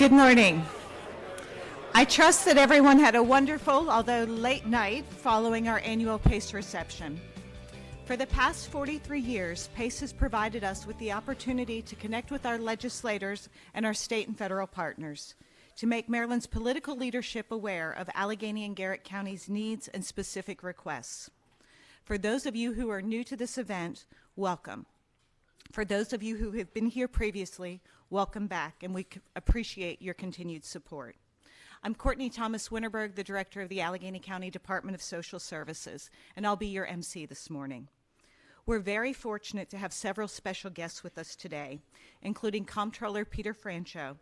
Good morning. I trust that everyone had a wonderful, although late night, following our annual PACE reception. For the past 43 years, PACE has provided us with the opportunity to connect with our legislators and our state and federal partners, to make Maryland's political leadership aware of Allegany and Garrett County's needs and specific requests. For those of you who are new to this event, welcome. For those of you who have been here previously, welcome back, and we appreciate your continued support. I'm Courtney Thomas Winterberg, the Director of the Allegany County Department of Social Services, and I'll be your MC this morning. We're very fortunate to have several special guests with us today, including Comptroller Peter Franchot,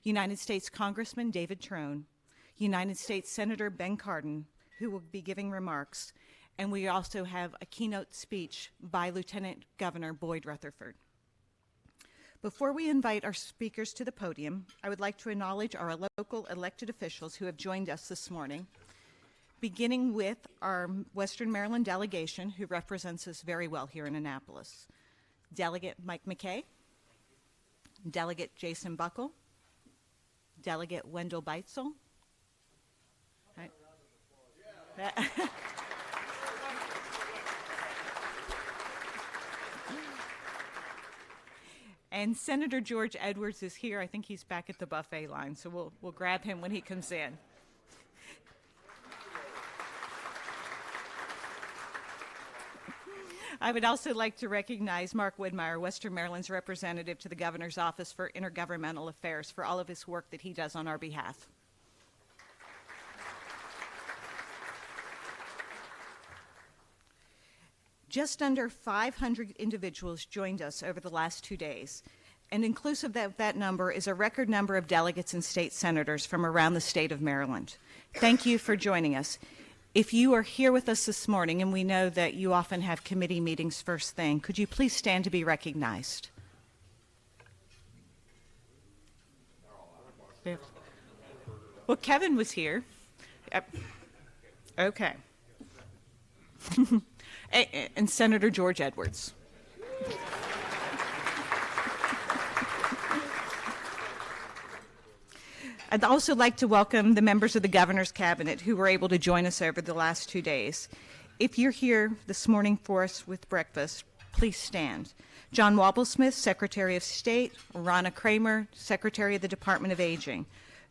United States Congressman David Trone, United States Senator Ben Cardin, who will be giving remarks, and we also have a keynote speech by Lieutenant Governor Boyd Rutherford. Before we invite our speakers to the podium, I would like to acknowledge our local elected officials who have joined us this morning, beginning with our Western Maryland delegation, who represents us very well here in Annapolis. Delegate Mike McKay, Delegate Jason Buckle, Delegate Wendell Beitzel. Right. And Senator George Edwards is here. I think he's back at the buffet line, so we'll grab him when he comes in. I would also like to recognize Mark Widmeyer, Western Maryland's representative to the Governor's Office for Intergovernmental Affairs, for all of his work that he does on our behalf. Just under 500 individuals joined us over the last 2 days, and inclusive of that number is a record number of delegates and state senators from around the state of Maryland. Thank you for joining us. If you are here with us this morning, and we know that you often have committee meetings first thing, could you please stand to be recognized? Well, Kevin was here. Okay. And Senator George Edwards. I'd also like to welcome the members of the Governor's Cabinet who were able to join us over the last 2 days. If you're here this morning for us with breakfast, please stand. John Wobblesmith, Secretary of State; Ronna Kramer, Secretary of the Department of Aging;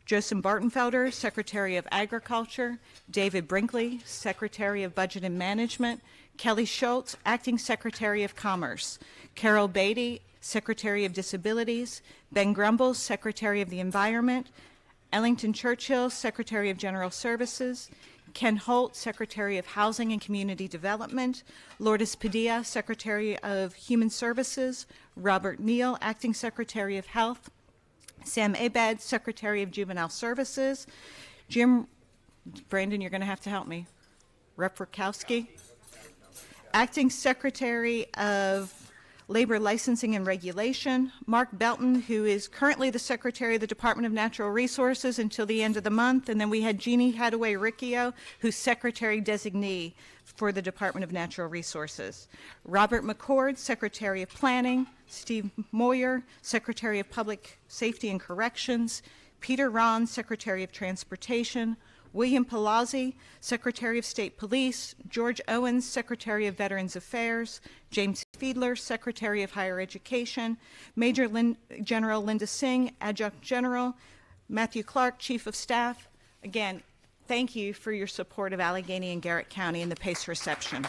Joseph Bartenfelder, Secretary of Agriculture; David Brinkley, Secretary of Budget and Management; Kelly Schultz, Acting Secretary of Commerce; Carol Beatty, Secretary of Disabilities; Ben Grumbles, Secretary of the Environment; Ellington Churchill, Secretary of General Services; Ken Holt, Secretary of Housing and Community Development; Lourdes Padilla, Secretary of Human Services; Robert Neal, Acting Secretary of Health; Sam Abed, Secretary of Juvenile Services; Brandon, you're going to have to help me, Rep. Rakowski, Acting Secretary of Labor Licensing and Regulation; Mark Belton, who is currently the Secretary of the Department of Natural Resources until the end of the month; and then we had Jeannie Hadaway-Riccio, who's Secretary Designee for the Department of Natural Resources; Robert McCord, Secretary of Planning; Steve Moyer, Secretary of Public Safety and Corrections; Peter Ron, Secretary of Transportation; William Palazzi, Secretary of State Police; George Owens, Secretary of Veterans Affairs; James Fiedler, Secretary of Higher Education; Major General Linda Singh, Adjunct General; Matthew Clark, Chief of Staff. Again, thank you for your support of Allegany and Garrett County in the PACE reception.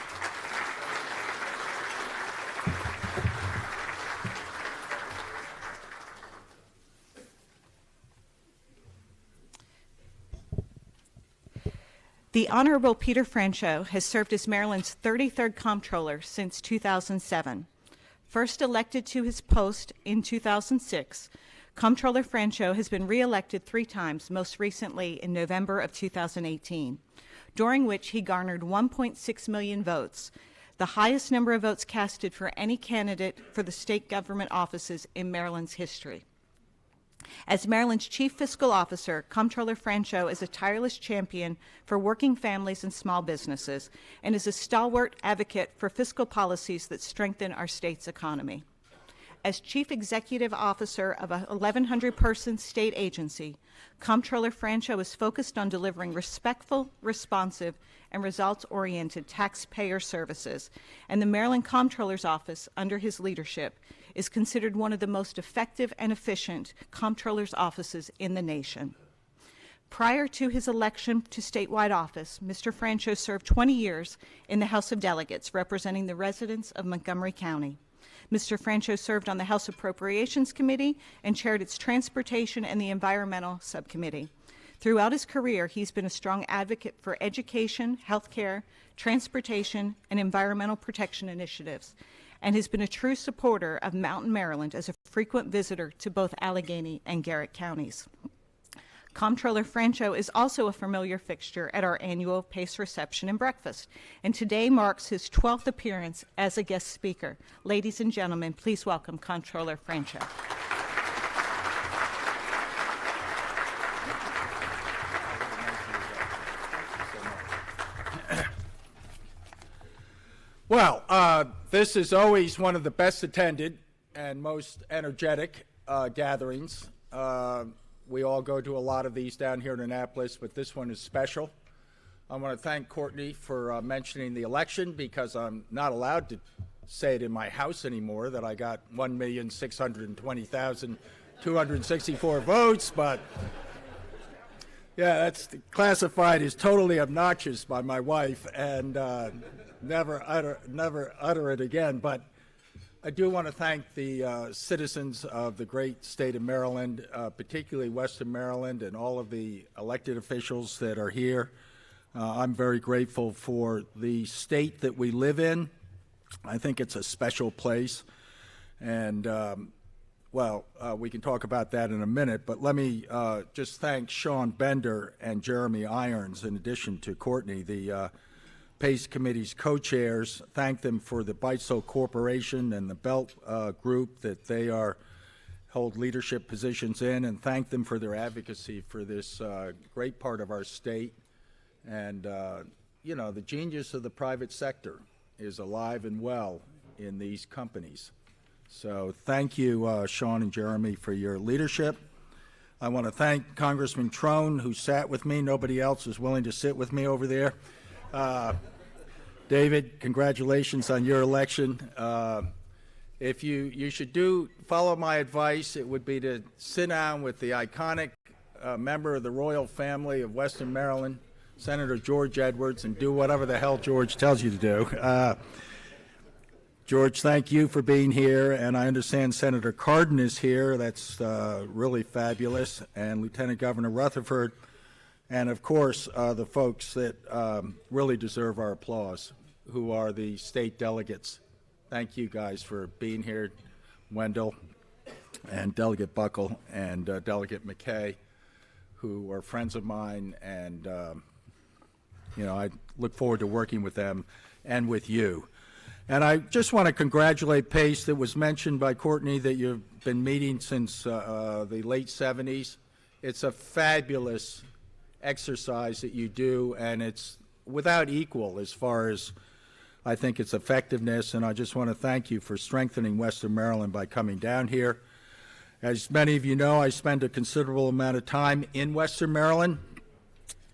The Honorable Peter Franchot has served as Maryland's 33rd Comptroller since 2007. First elected to his post in 2006, Comptroller Franchot has been re-elected 3 times, most recently in November of 2018, during which he garnered 1.6 million votes, the highest number of votes casted for any candidate for the state government offices in Maryland's history. As Maryland's Chief Fiscal Officer, Comptroller Franchot is a tireless champion for working families and small businesses, and is a stalwart advocate for fiscal policies that strengthen our state's economy. As Chief Executive Officer of a 1,100-person state agency, Comptroller Franchot is focused on delivering respectful, responsive, and results-oriented taxpayer services, and the Maryland Comptroller's Office, under his leadership, is considered one of the most effective and efficient comptroller's offices in the nation. Prior to his election to statewide office, Mr. Franchot served 20 years in the House of Delegates, representing the residents of Montgomery County. Mr. Franchot served on the House Appropriations Committee and chaired its Transportation and the Environmental Subcommittee. Throughout his career, he's been a strong advocate for education, healthcare, transportation, and environmental protection initiatives, and has been a true supporter of Mountain Maryland as a frequent visitor to both Allegany and Garrett counties. Comptroller Franchot is also a familiar fixture at our annual PACE reception and breakfast, and today marks his 12th appearance as a guest speaker. Ladies and gentlemen, please welcome Comptroller Franchot. Well, this is always one of the best attended and most energetic gatherings. We all go to a lot of these down here in Annapolis, but this one is special. I want to thank Courtney for mentioning the election, because I'm not allowed to say it in my house anymore that I got 1,620,264 votes, but yeah, that's classified as totally obnoxious by my wife, and never utter it again. But I do want to thank the citizens of the great state of Maryland, particularly Western Maryland, and all of the elected officials that are here. I'm very grateful for the state that we live in. I think it's a special place. And, we can talk about that in a minute, but let me just thank Sean Bender and Jeremy Irons, in addition to Courtney, the PACE Committee's co-chairs. Thank them for the Bitesole Corporation and the Belt Group that they hold leadership positions in, and thank them for their advocacy for this great part of our state. And, the genius of the private sector is alive and well in these companies. So thank you, Sean and Jeremy, for your leadership. I want to thank Congressman Trone, who sat with me. Nobody else is willing to sit with me over there. David, congratulations on your election. If you should follow my advice, it would be to sit down with the iconic member of the royal family of Western Maryland, Senator George Edwards, and do whatever the hell George tells you to do. George, thank you for being here, and I understand Senator Cardin is here. That's really fabulous, and Lieutenant Governor Rutherford, and of course the folks that really deserve our applause, who are the state delegates. Thank you guys for being here, Wendell and Delegate Buckle and Delegate McKay, who are friends of mine, and I look forward to working with them and with you. And I just want to congratulate PACE. That was mentioned by Courtney that you've been meeting since the late 70s. It's a fabulous exercise that you do, and it's without equal as far as I think its effectiveness, and I just want to thank you for strengthening Western Maryland by coming down here. As many of you know, I spend a considerable amount of time in Western Maryland.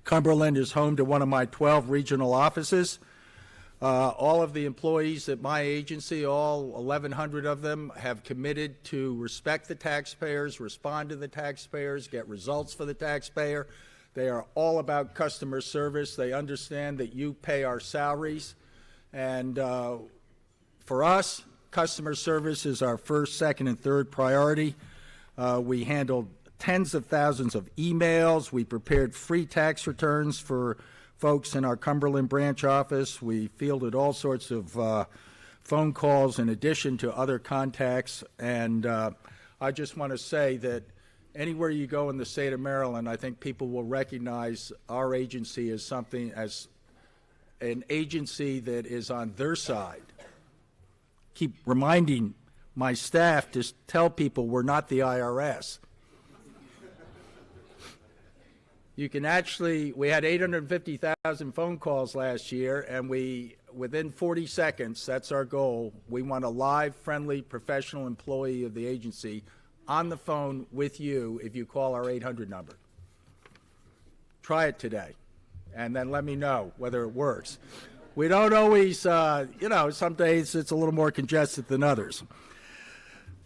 Cumberland is home to one of my 12 regional offices. All of the employees at my agency, all 1,100 of them, have committed to respect the taxpayers, respond to the taxpayers, get results for the taxpayer. They are all about customer service. They understand that you pay our salaries. And for us, customer service is our first, second, and third priority. We handled tens of thousands of emails. We prepared free tax returns for folks in our Cumberland branch office. We fielded all sorts of phone calls in addition to other contacts. And I just want to say that anywhere you go in the state of Maryland, I think people will recognize our agency as an agency that is on their side. Keep reminding my staff to tell people we're not the IRS. You can we had 850,000 phone calls last year, and we within 40 seconds, that's our goal. We want a live, friendly, professional employee of the agency on the phone with you if you call our 800 number. Try it today, and then let me know whether it works. We don't always, some days it's a little more congested than others.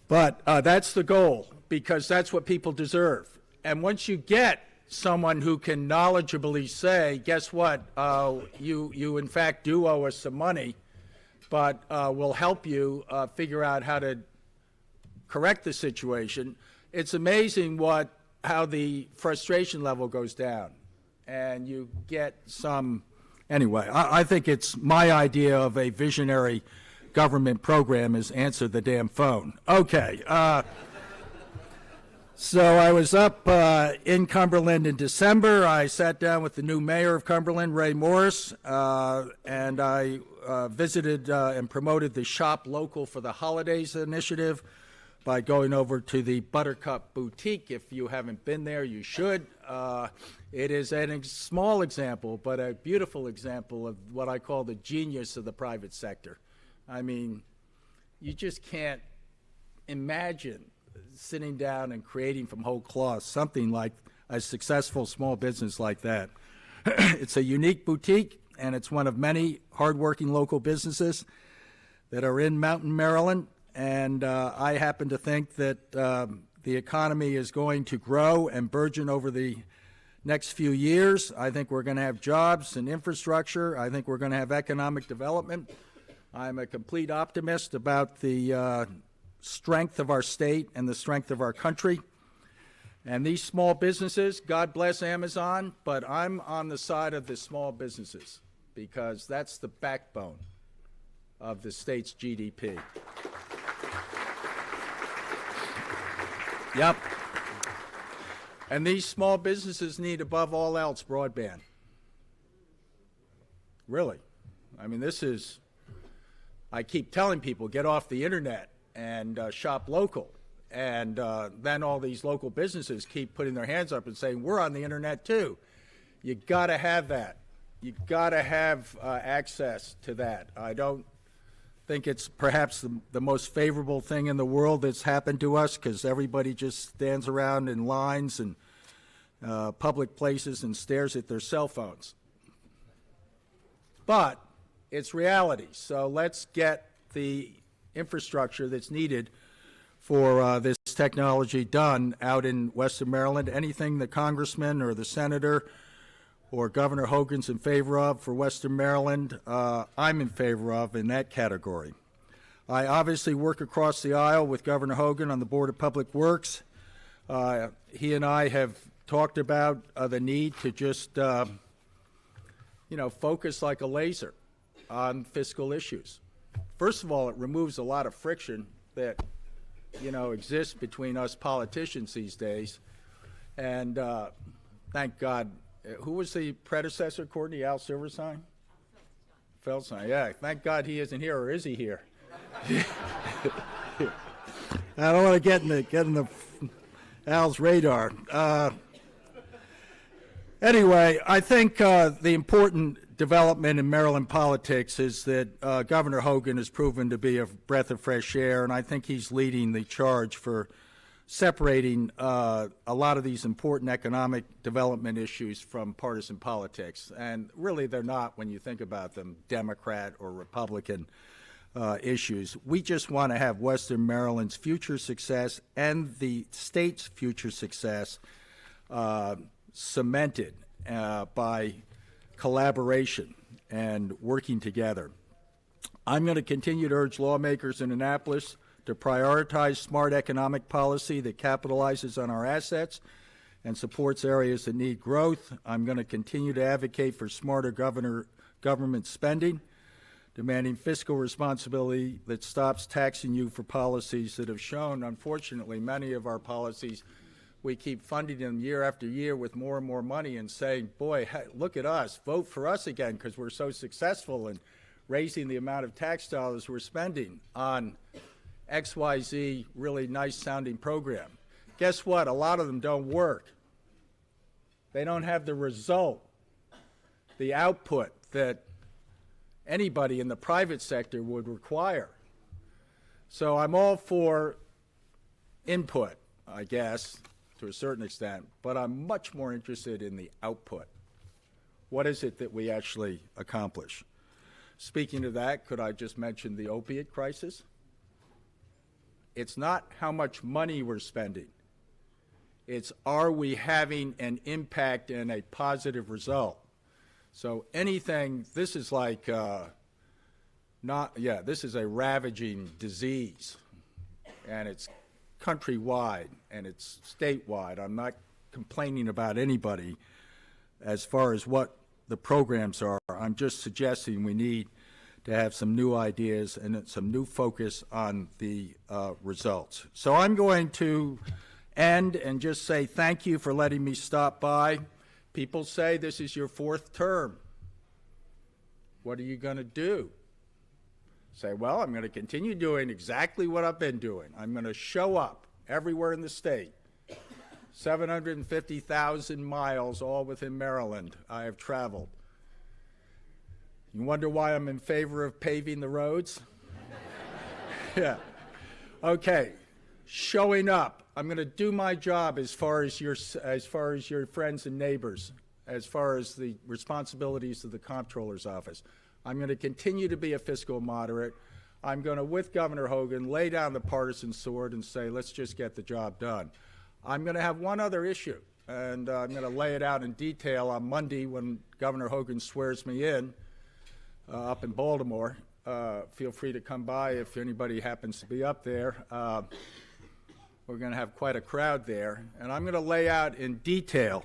But that's the goal, because that's what people deserve. And once you get someone who can knowledgeably say, guess what, you in fact do owe us some money, but we'll help you figure out how to correct the situation, it's amazing how the frustration level goes down. And you get some, anyway, I think it's my idea of a visionary government program is answer the damn phone. Okay. So I was up in Cumberland in December. I sat down with the new mayor of Cumberland, Ray Morris, and I visited and promoted the Shop Local for the Holidays initiative by going over to the Buttercup Boutique. If you haven't been there, you should. It is a small example, but a beautiful example of what I call the genius of the private sector. I mean, you just can't imagine sitting down and creating from whole cloth something like a successful small business like that. It's a unique boutique, and it's one of many hardworking local businesses that are in Mountain, Maryland. And I happen to think that the economy is going to grow and burgeon over the next few years. I think we're going to have jobs and infrastructure. I think we're going to have economic development. I'm a complete optimist about the strength of our state and the strength of our country. And these small businesses, God bless Amazon, but I'm on the side of the small businesses because that's the backbone of the state's GDP. Yep. And these small businesses need, above all else, broadband. Really. I mean, I keep telling people, get off the internet and shop local. And then all these local businesses keep putting their hands up and saying, we're on the internet too. You got to have that. You got to have access to that. I don't think it's perhaps the most favorable thing in the world that's happened to us, because everybody just stands around in lines and public places and stares at their cell phones. But it's reality. So let's get the infrastructure that's needed for this technology done out in Western Maryland. Anything the Congressman or the Senator or Governor Hogan's in favor of for Western Maryland, I'm in favor of in that category. I obviously work across the aisle with Governor Hogan on the Board of Public Works. He and I have talked about the need to just, focus like a laser on fiscal issues. First of all, it removes a lot of friction that, exists between us politicians these days. And thank God. Who was the predecessor, Courtney? Al Silverstein? Feldstein, yeah. Thank God he isn't here, or is he here? I don't want to get in the Al's radar. Anyway, I think the important development in Maryland politics is that Governor Hogan has proven to be a breath of fresh air, and I think he's leading the charge for separating a lot of these important economic development issues from partisan politics. And really, they're not, when you think about them, Democrat or Republican issues. We just want to have Western Maryland's future success and the state's future success cemented by collaboration and working together. I'm going to continue to urge lawmakers in Annapolis to prioritize smart economic policy that capitalizes on our assets and supports areas that need growth. I'm going to continue to advocate for smarter government spending, demanding fiscal responsibility that stops taxing you for policies that have shown, unfortunately, many of our policies, we keep funding them year after year with more and more money and saying, boy, hey, look at us, vote for us again because we're so successful in raising the amount of tax dollars we're spending on XYZ really nice sounding program. Guess what? A lot of them don't work. They don't have the result, the output that anybody in the private sector would require. So I'm all for input, I guess, to a certain extent, but I'm much more interested in the output. What is it that we actually accomplish? Speaking of that, could I just mention the opiate crisis? It's not how much money we're spending. It's, are we having an impact and a positive result? So anything, this is like, this is a ravaging disease, and it's countrywide and it's statewide. I'm not complaining about anybody as far as what the programs are. I'm just suggesting we need to have some new ideas and some new focus on the results. So I'm going to end and just say thank you for letting me stop by. People say this is your 4th term. What are you going to do? Say, well, I'm going to continue doing exactly what I've been doing. I'm going to show up everywhere in the state. 750,000 miles, all within Maryland, I have traveled. You wonder why I'm in favor of paving the roads? Yeah. Okay. Showing up. I'm going to do my job as far as your friends and neighbors, as far as the responsibilities of the Comptroller's office. I'm going to continue to be a fiscal moderate. I'm going to, with Governor Hogan, lay down the partisan sword and say, let's just get the job done. I'm going to have one other issue, and I'm going to lay it out in detail on Monday when Governor Hogan swears me in up in Baltimore. Feel free to come by if anybody happens to be up there. We're going to have quite a crowd there, and I'm going to lay out in detail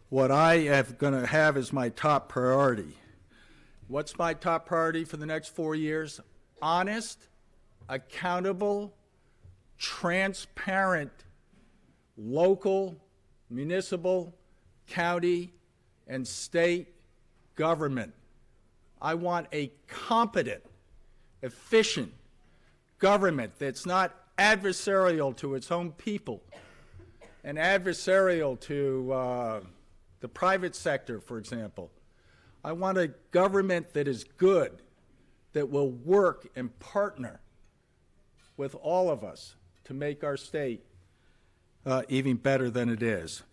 what I am going to have as my top priority. What's my top priority for the next 4 years? Honest, accountable, transparent, local, municipal, county, and state government. I want a competent, efficient government that's not adversarial to its own people and adversarial to the private sector, for example. I want a government that is good, that will work and partner with all of us to make our state even better than it is.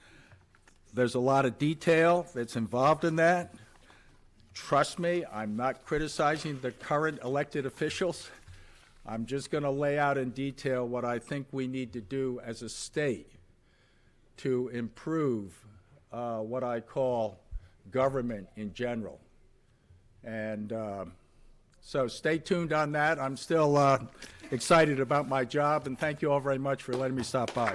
There's a lot of detail that's involved in that. Trust me, I'm not criticizing the current elected officials. I'm just going to lay out in detail what I think we need to do as a state to improve what I call government in general. And so stay tuned on that. I'm still excited about my job, and thank you all very much for letting me stop by.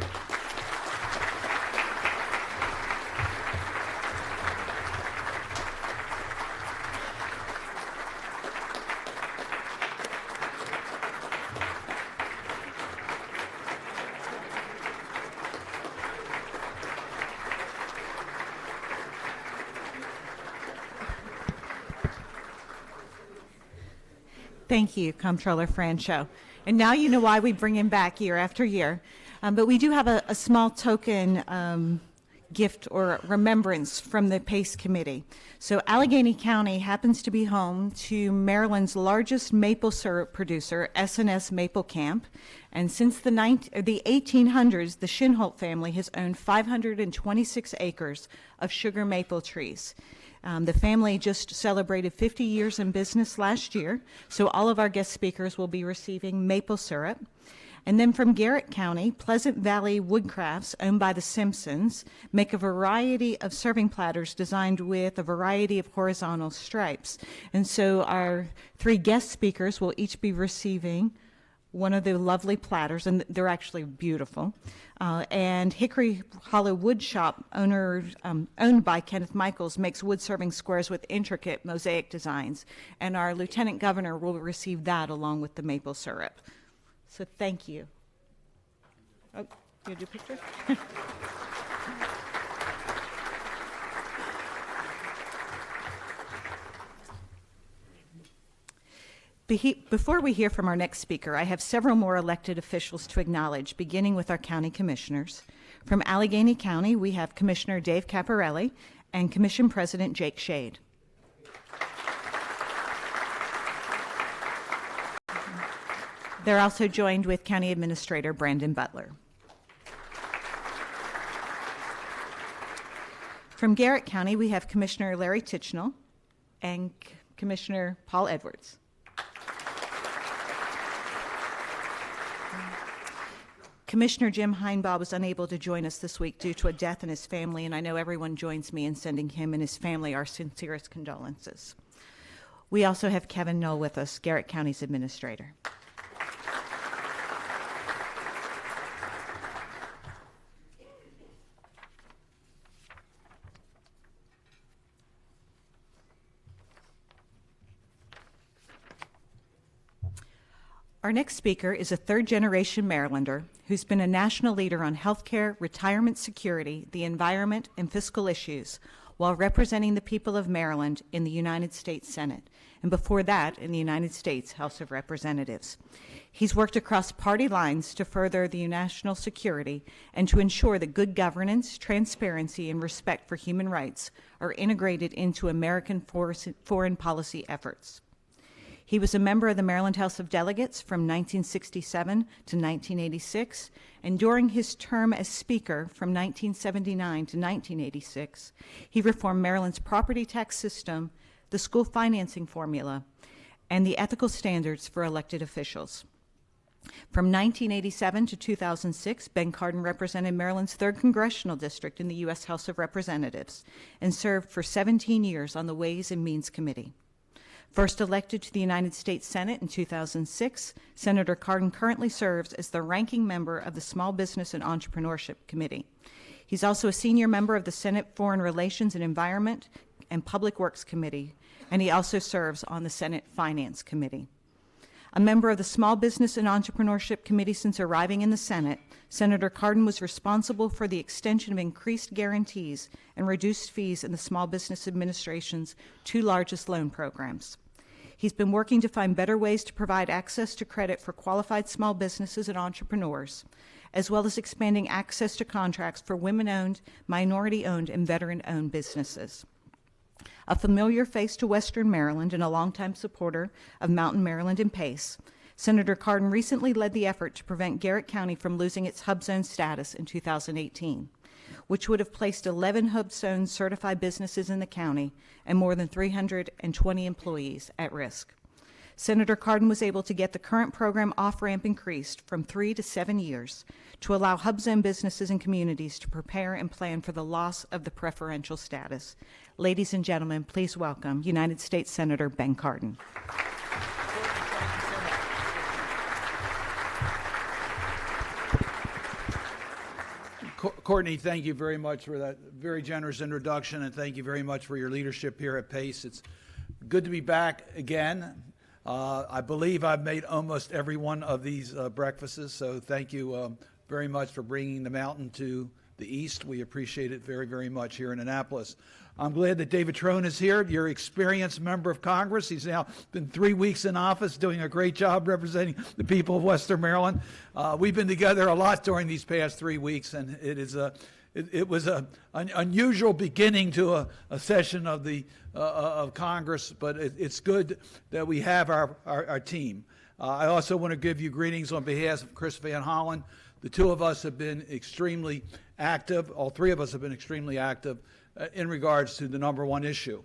Thank you, Comptroller Franchot. And now you know why we bring him back year after year. But we do have a small token gift or remembrance from the PACE Committee. So Allegany County happens to be home to Maryland's largest maple syrup producer, S&S Maple Camp. And since the 1800s, the Shinholt family has owned 526 acres of sugar maple trees. The family just celebrated 50 years in business last year, so all of our guest speakers will be receiving maple syrup. And then from Garrett County, Pleasant Valley Woodcrafts, owned by the Simpsons, make a variety of serving platters designed with a variety of horizontal stripes. And so our 3 guest speakers will each be receiving one of the lovely platters, and they're actually beautiful. And Hickory Hollow Wood Shop, owned by Kenneth Michaels, makes wood-serving squares with intricate mosaic designs. And our Lieutenant Governor will receive that along with the maple syrup. So thank you. Oh, you do pictures? Before we hear from our next speaker, I have several more elected officials to acknowledge, beginning with our county commissioners. From Allegany County, we have Commissioner Dave Caparelli and Commission President Jake Shade. They're also joined with County Administrator Brandon Butler. From Garrett County, we have Commissioner Larry Tichenal and Commissioner Paul Edwards. Commissioner Jim Heinbaugh was unable to join us this week due to a death in his family, and I know everyone joins me in sending him and his family our sincerest condolences. We also have Kevin Knoll with us, Garrett County's administrator. Our next speaker is a third-generation Marylander who's been a national leader on healthcare, retirement security, the environment, and fiscal issues while representing the people of Maryland in the United States Senate, and before that in the United States House of Representatives. He's worked across party lines to further the national security and to ensure that good governance, transparency, and respect for human rights are integrated into American foreign policy efforts. He was a member of the Maryland House of Delegates from 1967 to 1986, and during his term as Speaker from 1979 to 1986, he reformed Maryland's property tax system, the school financing formula, and the ethical standards for elected officials. From 1987 to 2006, Ben Cardin represented Maryland's 3rd Congressional District in the U.S. House of Representatives and served for 17 years on the Ways and Means Committee. First elected to the United States Senate in 2006, Senator Cardin currently serves as the ranking member of the Small Business and Entrepreneurship Committee. He's also a senior member of the Senate Foreign Relations and Environment and Public Works Committee, and he also serves on the Senate Finance Committee. A member of the Small Business and Entrepreneurship Committee since arriving in the Senate, Senator Cardin was responsible for the extension of increased guarantees and reduced fees in the Small Business Administration's 2 largest loan programs. He's been working to find better ways to provide access to credit for qualified small businesses and entrepreneurs, as well as expanding access to contracts for women-owned, minority-owned, and veteran-owned businesses. A familiar face to Western Maryland and a longtime supporter of Mountain Maryland and PACE, Senator Cardin recently led the effort to prevent Garrett County from losing its hub zone status in 2018, which would have placed 11 hub zone certified businesses in the county and more than 320 employees at risk. Senator Cardin was able to get the current program off-ramp increased from 3 to 7 years to allow hub zone businesses and communities to prepare and plan for the loss of the preferential status. Ladies and gentlemen, please welcome United States Senator Ben Cardin. Courtney, thank you very much for that very generous introduction, and thank you very much for your leadership here at PACE. It's good to be back again. I believe I've made almost every one of these breakfasts, so thank you very much for bringing the mountain to the east. We appreciate it very, very much here in Annapolis. I'm glad that David Trone is here, your experienced member of Congress. He's now been 3 weeks in office, doing a great job representing the people of Western Maryland. We've been together a lot during these past 3 weeks, and it was an unusual beginning to a session of Congress, but it's good that we have our team. I also want to give you greetings on behalf of Chris Van Hollen. The 2 of us have been extremely active. All 3 of us have been extremely active in regards to the #1 issue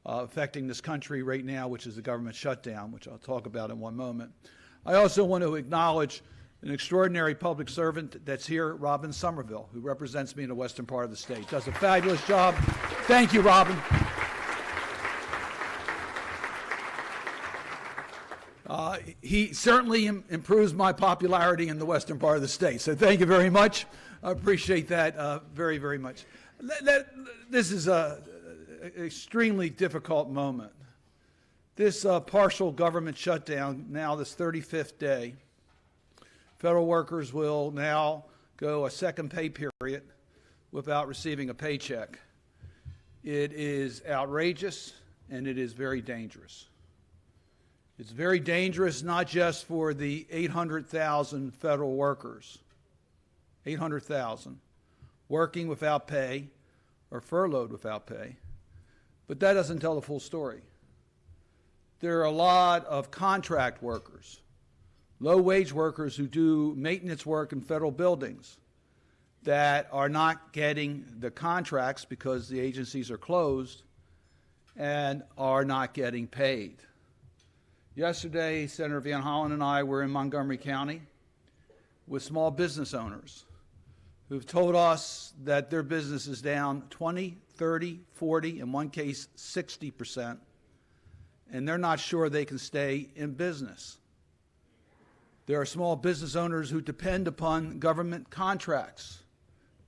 affecting this country right now, which is the government shutdown, which I'll talk about in one moment. I also want to acknowledge an extraordinary public servant that's here, Robin Somerville, who represents me in the western part of the state. Does a fabulous job. Thank you, Robin. He certainly improves my popularity in the western part of the state, so thank you very much. I appreciate that very, very much. This is an extremely difficult moment. This partial government shutdown, now this 35th day, federal workers will now go a second pay period without receiving a paycheck. It is outrageous, and it is very dangerous. It's very dangerous not just for the 800,000 federal workers, 800,000, working without pay or furloughed without pay, but that doesn't tell the full story. There are a lot of contract workers low-wage workers who do maintenance work in federal buildings that are not getting the contracts because the agencies are closed and are not getting paid. Yesterday, Senator Van Hollen and I were in Montgomery County with small business owners who've told us that their business is down 20, 30, 40, in one case 60%, and they're not sure they can stay in business. There are small business owners who depend upon government contracts,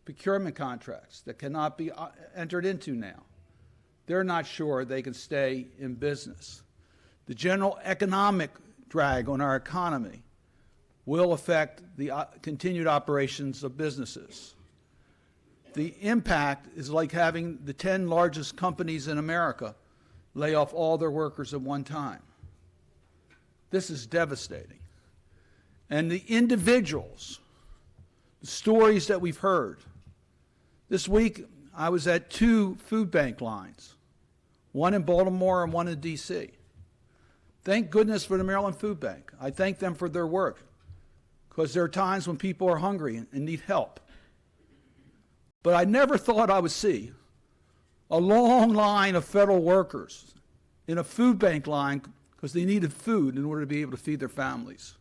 procurement contracts that cannot be entered into now. They're not sure they can stay in business. The general economic drag on our economy will affect the continued operations of businesses. The impact is like having the 10 largest companies in America lay off all their workers at one time. This is devastating. And the individuals, the stories that we've heard. This week, I was at 2 food bank lines, one in Baltimore and one in D.C. Thank goodness for the Maryland Food Bank. I thank them for their work, because there are times when people are hungry and need help. But I never thought I would see a long line of federal workers in a food bank line because they needed food in order to be able to feed their families.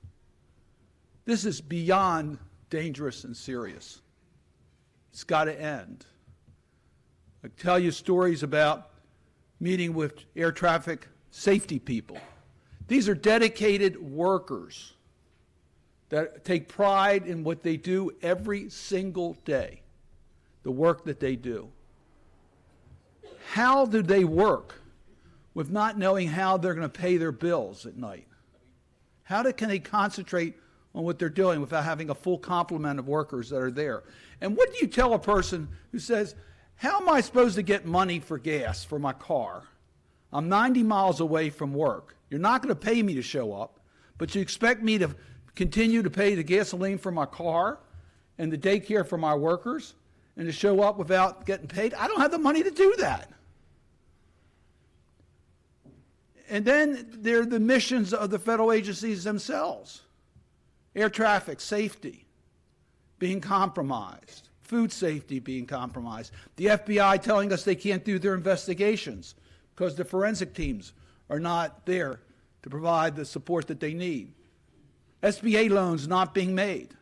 This is beyond dangerous and serious. It's got to end. I tell you stories about meeting with air traffic safety people. These are dedicated workers that take pride in what they do every single day, the work that they do. How do they work with not knowing how they're going to pay their bills at night? Can they concentrate on what they're doing without having a full complement of workers that are there? And what do you tell a person who says, how am I supposed to get money for gas for my car? I'm 90 miles away from work. You're not going to pay me to show up, but you expect me to continue to pay the gasoline for my car and the daycare for my workers and to show up without getting paid? I don't have the money to do that. And then there are the missions of the federal agencies themselves. Air traffic safety being compromised, food safety being compromised, the FBI telling us they can't do their investigations because the forensic teams are not there to provide the support that they need. SBA loans not being made.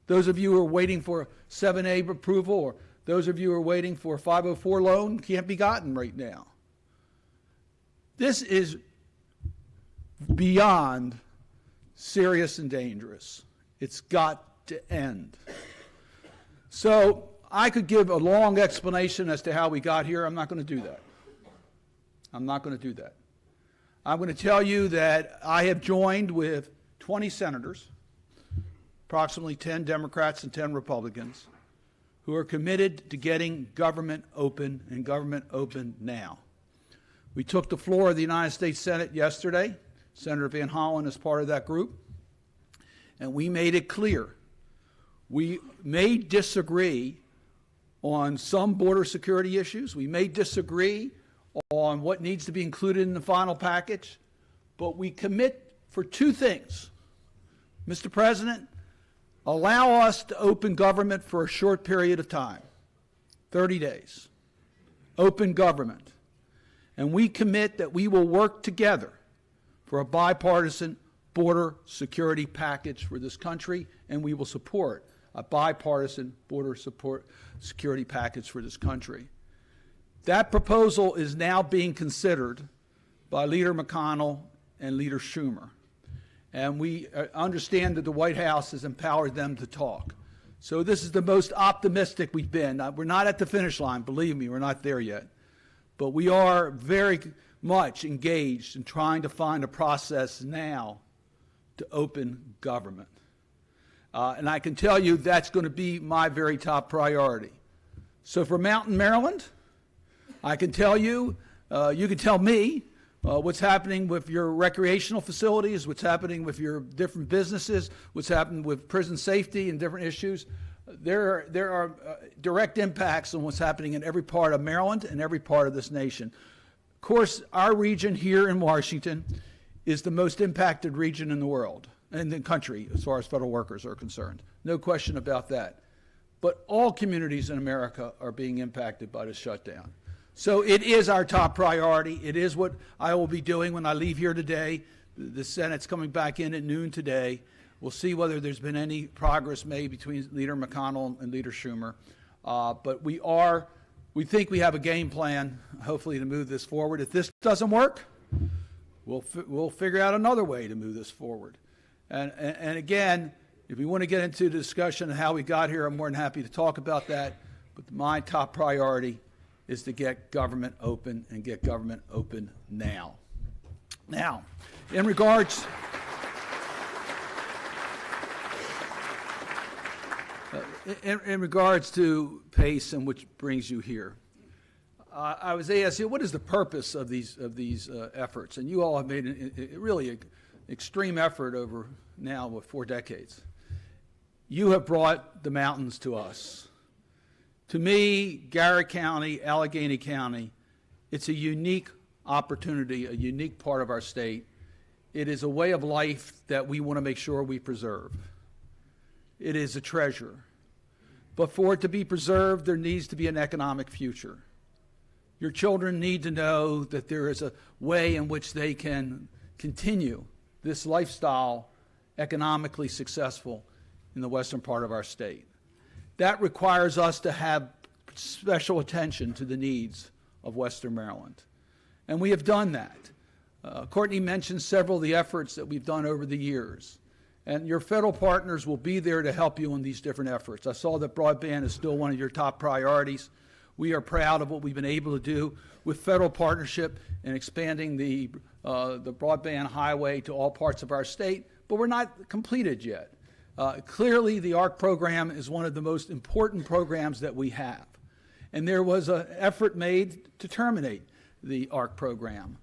Those of you who are waiting for 7A approval, or those of you who are waiting for a 504 loan, can't be gotten right now. This is beyond serious and dangerous. It's got to end. So I could give a long explanation as to how we got here. I'm not going to do that. I'm not going to do that. I'm going to tell you that I have joined with 20 senators, approximately 10 Democrats and 10 Republicans, who are committed to getting government open, and government open now. We took the floor of the United States Senate yesterday. Senator Van Hollen is part of that group. And we made it clear. We may disagree on some border security issues. We may disagree on what needs to be included in the final package. But we commit for 2 things. Mr. President, allow us to open government for a short period of time, 30 days. Open government. And we commit that we will work together for a bipartisan border security package for this country, and we will support a bipartisan border security package for this country. That proposal is now being considered by Leader McConnell and Leader Schumer. And we understand that the White House has empowered them to talk. So this is the most optimistic we've been. We're not at the finish line, believe me, we're not there yet. But we are very much engaged in trying to find a process now to open government. And I can tell you that's going to be my very top priority. So for Mountain, Maryland, I can tell you, you can tell me what's happening with your recreational facilities, what's happening with your different businesses, what's happening with prison safety and different issues. There are direct impacts on what's happening in every part of Maryland and every part of this nation. Of course, our region here in Washington is the most impacted region in the world. in the country as far as federal workers are concerned. No question about that. But all communities in America are being impacted by the shutdown. So it is our top priority. It is what I will be doing when I leave here today. The Senate's coming back in at noon today. We'll see whether there's been any progress made between Leader McConnell and Leader Schumer. But we think we have a game plan, hopefully, to move this forward. If this doesn't work, we'll figure out another way to move this forward. And again, if we want to get into the discussion of how we got here, I'm more than happy to talk about that. But my top priority is to get government open and get government open now. Now, in regards to PACE and which brings you here, I was asked, what is the purpose of these efforts? And you all have made really an extreme effort over now 4 decades. You have brought the mountains to us. To me, Garrett County, Allegany County, it's a unique opportunity, a unique part of our state. It is a way of life that we want to make sure we preserve. It is a treasure. But for it to be preserved, there needs to be an economic future. Your children need to know that there is a way in which they can continue this lifestyle economically successful in the western part of our state. That requires us to have special attention to the needs of Western Maryland. And we have done that. Courtney mentioned several of the efforts that we've done over the years. And your federal partners will be there to help you in these different efforts. I saw that broadband is still one of your top priorities. We are proud of what we've been able to do with federal partnership in expanding the broadband highway to all parts of our state, but we're not completed yet. Clearly, the ARC program is one of the most important programs that we have. And there was an effort made to terminate the ARC program.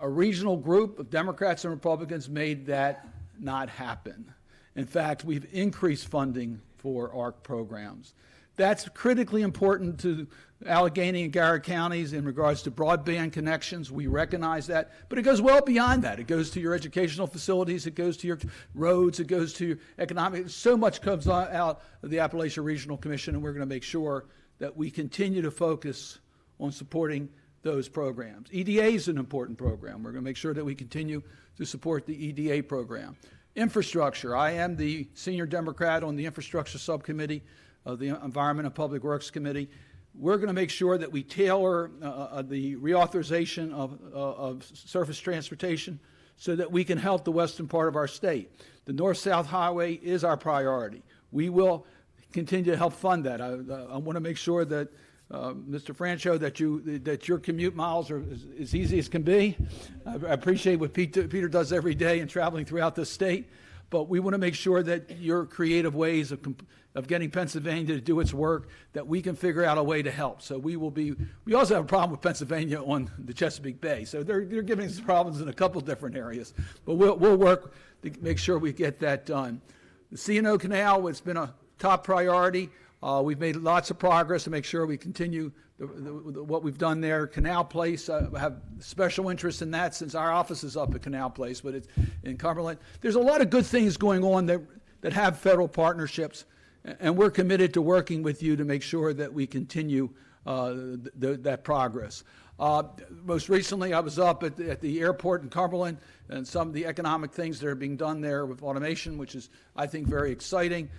A regional group of Democrats and Republicans made that not happen. In fact, we've increased funding for ARC programs. That's critically important to Allegany and Garrett counties in regards to broadband connections. We recognize that, but it goes well beyond that. It goes to your educational facilities, it goes to your roads, it goes to your economic. So much comes out of the Appalachian Regional Commission, and we're going to make sure that we continue to focus on supporting those programs. EDA is an important program. We're going to make sure that we continue to support the EDA program. Infrastructure. I am the senior Democrat on the Infrastructure Subcommittee of the Environment and Public Works Committee. We're going to make sure that we tailor the reauthorization of surface transportation so that we can help the western part of our state. The North-South Highway is our priority. We will continue to help fund that. I want to make sure that, Mr. Franchot, that your commute miles are as easy as can be. I appreciate what Peter does every day in traveling throughout the state, but we want to make sure that your creative ways of getting Pennsylvania to do its work, that we can figure out a way to help. So we also have a problem with Pennsylvania on the Chesapeake Bay. So they're giving us problems in a couple different areas, but we'll work to make sure we get that done. The C&O Canal, it's been a top priority. We've made lots of progress to make sure we continue what we've done there. Canal Place, I have special interest in that since our office is up at Canal Place, but it's in Cumberland. There's a lot of good things going on that have federal partnerships, and we're committed to working with you to make sure that we continue that progress. Most recently, I was up at the airport in Cumberland, and some of the economic things that are being done there with automation, which is, I think, very exciting.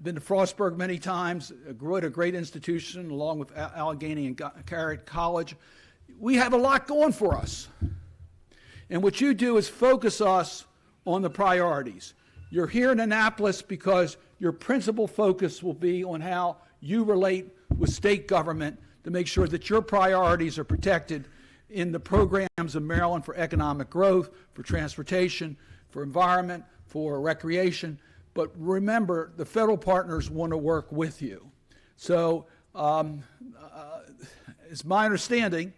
Been to Frostburg many times, a great institution, along with Allegany and Garrett College. We have a lot going for us. And what you do is focus us on the priorities. You're here in Annapolis because your principal focus will be on how you relate with state government to make sure that your priorities are protected in the programs of Maryland for economic growth, for transportation, for environment, for recreation. But remember, the federal partners want to work with you. So it's my understanding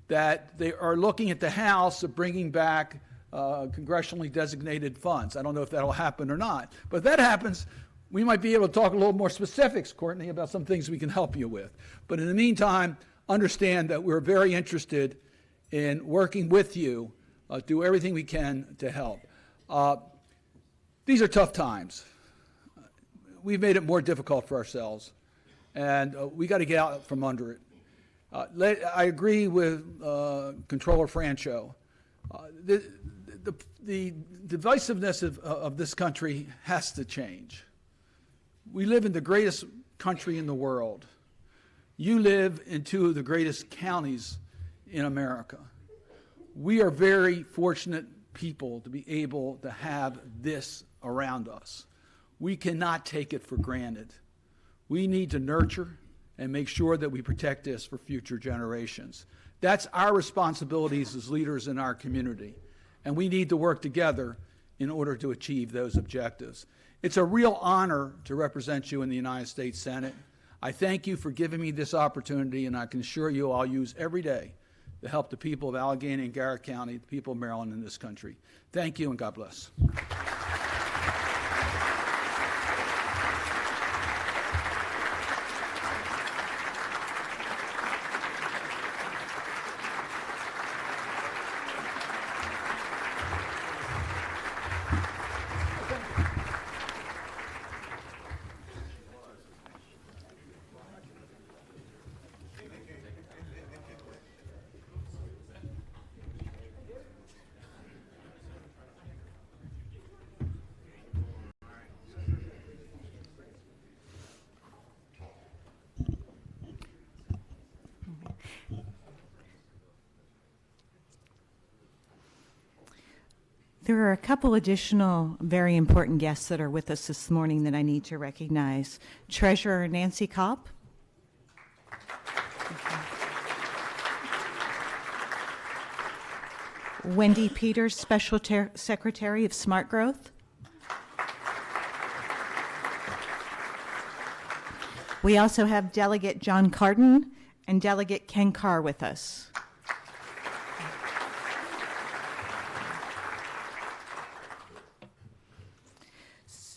that they are looking at the House of bringing back congressionally designated funds. I don't know if that'll happen or not. But if that happens, we might be able to talk a little more specifics, Courtney, about some things we can help you with. But in the meantime, understand that we're very interested in working with you, do everything we can to help. These are tough times. We've made it more difficult for ourselves, and we got to get out from under it. I agree with Comptroller Franchot. The divisiveness of this country has to change. We live in the greatest country in the world. You live in two of the greatest counties in America. We are very fortunate people to be able to have this around us. We cannot take it for granted. We need to nurture and make sure that we protect this for future generations. That's our responsibilities as leaders in our community, and we need to work together in order to achieve those objectives. It's a real honor to represent you in the United States Senate. I thank you for giving me this opportunity, and I can assure you I'll use every day to help the people of Allegany and Garrett County, the people of Maryland and this country. Thank you, and God bless. There are a couple additional very important guests that are with us this morning that I need to recognize. Treasurer Nancy Kopp. Wendy Peters, Special Secretary of Smart Growth. We also have Delegate John Carden and Delegate Ken Carr with us.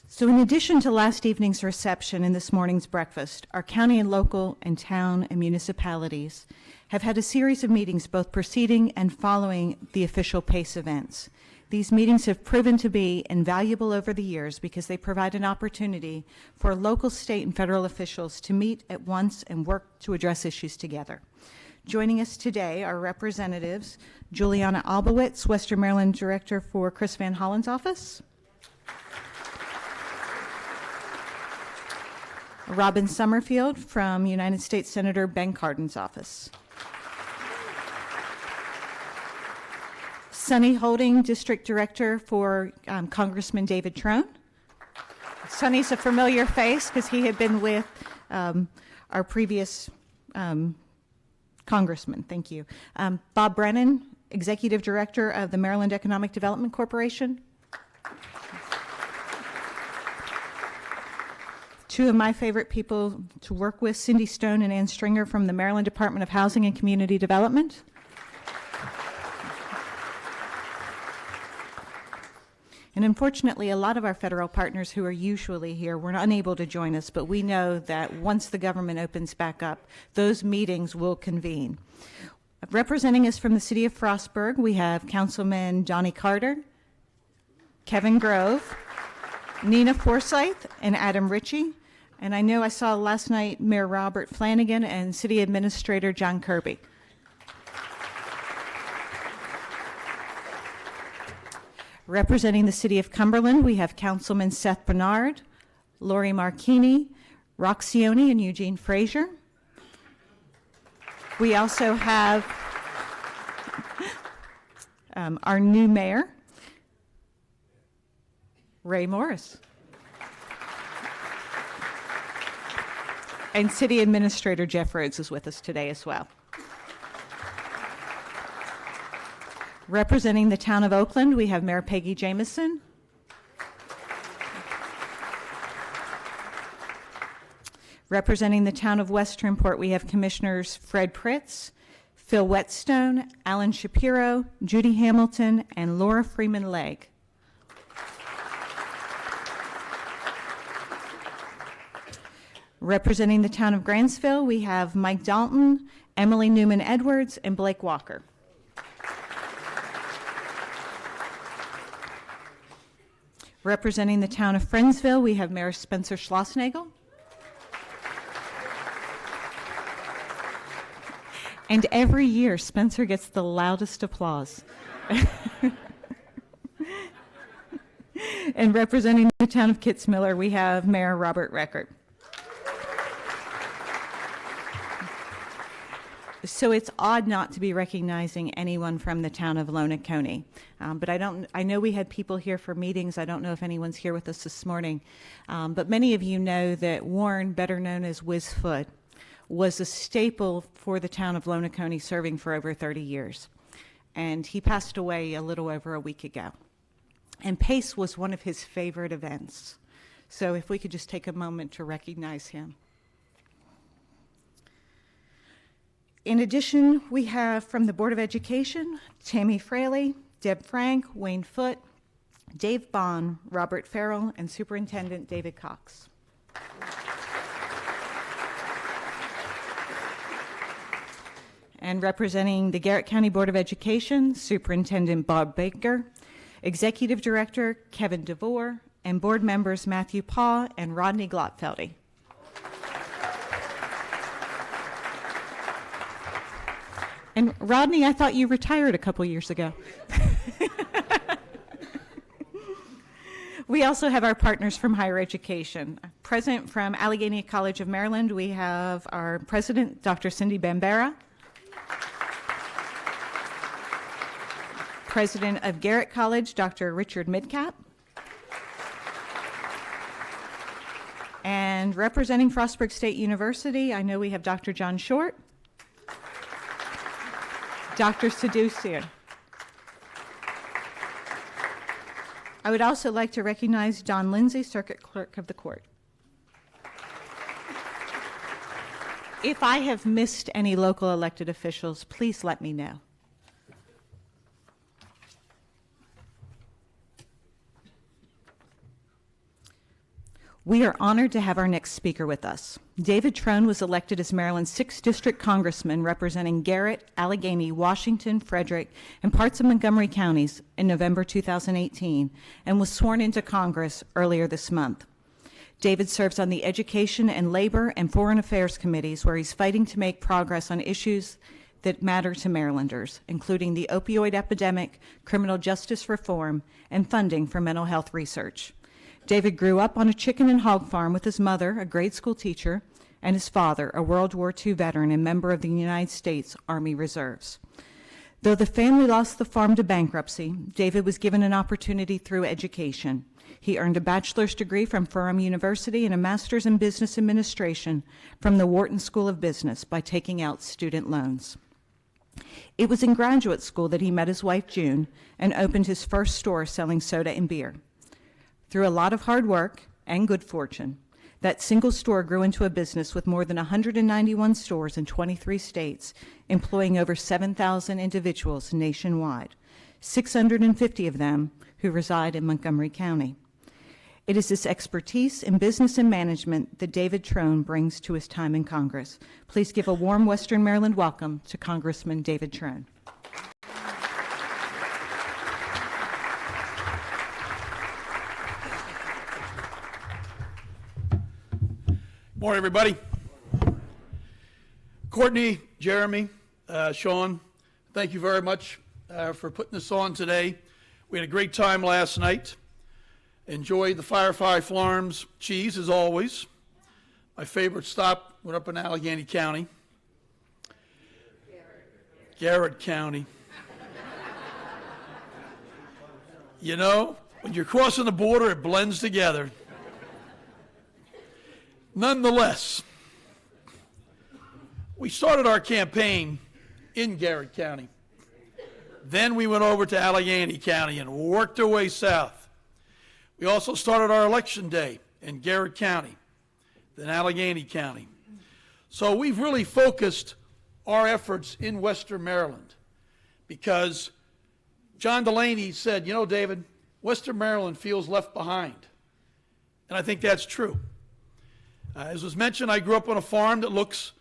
So in addition to last evening's reception and this morning's breakfast, our county and local and town and municipalities have had a series of meetings both preceding and following the official PACE events. These meetings have proven to be invaluable over the years because they provide an opportunity for local, state, and federal officials to meet at once and work to address issues together. Joining us today are Representatives Juliana Albowitz, Western Maryland Director for Chris Van Hollen's office, Robin Summerfield from United States Senator Ben Cardin's office, Sonny Holding, District Director for Congressman David Trone. Sonny's a familiar face because he had been with our previous Congressman. Thank you. Bob Brennan, Executive Director of the Maryland Economic Development Corporation. Two of my favorite people to work with, Cindy Stone and Ann Stringer from the Maryland Department of Housing and Community Development. And unfortunately, a lot of our federal partners who are usually here were unable to join us, but we know that once the government opens back up, those meetings will convene. Representing us from the city of Frostburg, we have Councilman Johnny Carter, Kevin Grove, Nina Forsyth, and Adam Ritchie. And I know I saw last night Mayor Robert Flanagan and City Administrator John Kirby. Representing the city of Cumberland, we have Councilman Seth Bernard, Lori Marchini, Roxioni, and Eugene Frazier. We also have our new mayor, Ray Morris. And City Administrator Jeff Rhodes is with us today as well. Representing the town of Oakland, we have Mayor Peggy Jamison. Representing the town of Westernport, we have Commissioners Fred Pritz, Phil Whetstone, Alan Shapiro, Judy Hamilton, and Laura Freeman Legg. Representing the town of Grantsville, we have Mike Dalton, Emily Newman Edwards, and Blake Walker. Representing the town of Friendsville, we have Mayor Spencer Schlossnagel. And every year, Spencer gets the loudest applause. And representing the town of Kitzmiller, we have Mayor Robert Reckert. So it's odd not to be recognizing anyone from the town of Allegany. But I know we had people here for meetings. I don't know if anyone's here with us this morning. But many of you know that Warren, better known as Whiz Foot, was a staple for the town of Allegany, serving for over 30 years. And he passed away a little over a week ago. And PACE was one of his favorite events. So if we could just take a moment to recognize him. In addition, we have from the Board of Education, Tammy Fraley, Deb Frank, Wayne Foote, Dave Bond, Robert Farrell, and Superintendent David Cox. And representing the Garrett County Board of Education, Superintendent Bob Baker, Executive Director Kevin DeVore, and board members Matthew Paw and Rodney Glotfeldy. And Rodney, I thought you retired a couple years ago. We also have our partners from higher education. Present from Allegany College of Maryland, we have our president, Dr. Cindy Bambera. President of Garrett College, Dr. Richard Midcap. And representing Frostburg State University, I know we have Dr. John Short. Dr. Seducian. I would also like to recognize Don Lindsay, Circuit Clerk of the Court. If I have missed any local elected officials, please let me know. We are honored to have our next speaker with us. David Trone was elected as Maryland's 6th District Congressman representing Garrett, Allegany, Washington, Frederick, and parts of Montgomery counties in November 2018 and was sworn into Congress earlier this month. David serves on the Education and Labor and Foreign Affairs committees where he's fighting to make progress on issues that matter to Marylanders, including the opioid epidemic, criminal justice reform, and funding for mental health research. David grew up on a chicken and hog farm with his mother, a grade school teacher, and his father, a World War II veteran and member of the United States Army Reserves. Though the family lost the farm to bankruptcy, David was given an opportunity through education. He earned a bachelor's degree from Furham University and a master's in business administration from the Wharton School of Business by taking out student loans. It was in graduate school that he met his wife, June, and opened his first store selling soda and beer. Through a lot of hard work and good fortune, that single store grew into a business with more than 191 stores in 23 states, employing over 7,000 individuals nationwide, 650 of them who reside in Montgomery County. It is this expertise in business and management that David Trone brings to his time in Congress. Please give a warm Western Maryland welcome to Congressman David Trone. Morning, everybody. Courtney, Jeremy, Sean, thank you very much for putting this on today. We had a great time last night. Enjoyed the Firefly Farms cheese, as always. My favorite stop went up in Allegany County. Garrett County. You know, when you're crossing the border, it blends together. Nonetheless, we started our campaign in Garrett County. Then we went over to Allegany County and worked our way south. We also started our election day in Garrett County, then Allegany County. So we've really focused our efforts in Western Maryland because John Delaney said, you know, David, Western Maryland feels left behind. And I think that's true. As was mentioned, I grew up on a farm that looks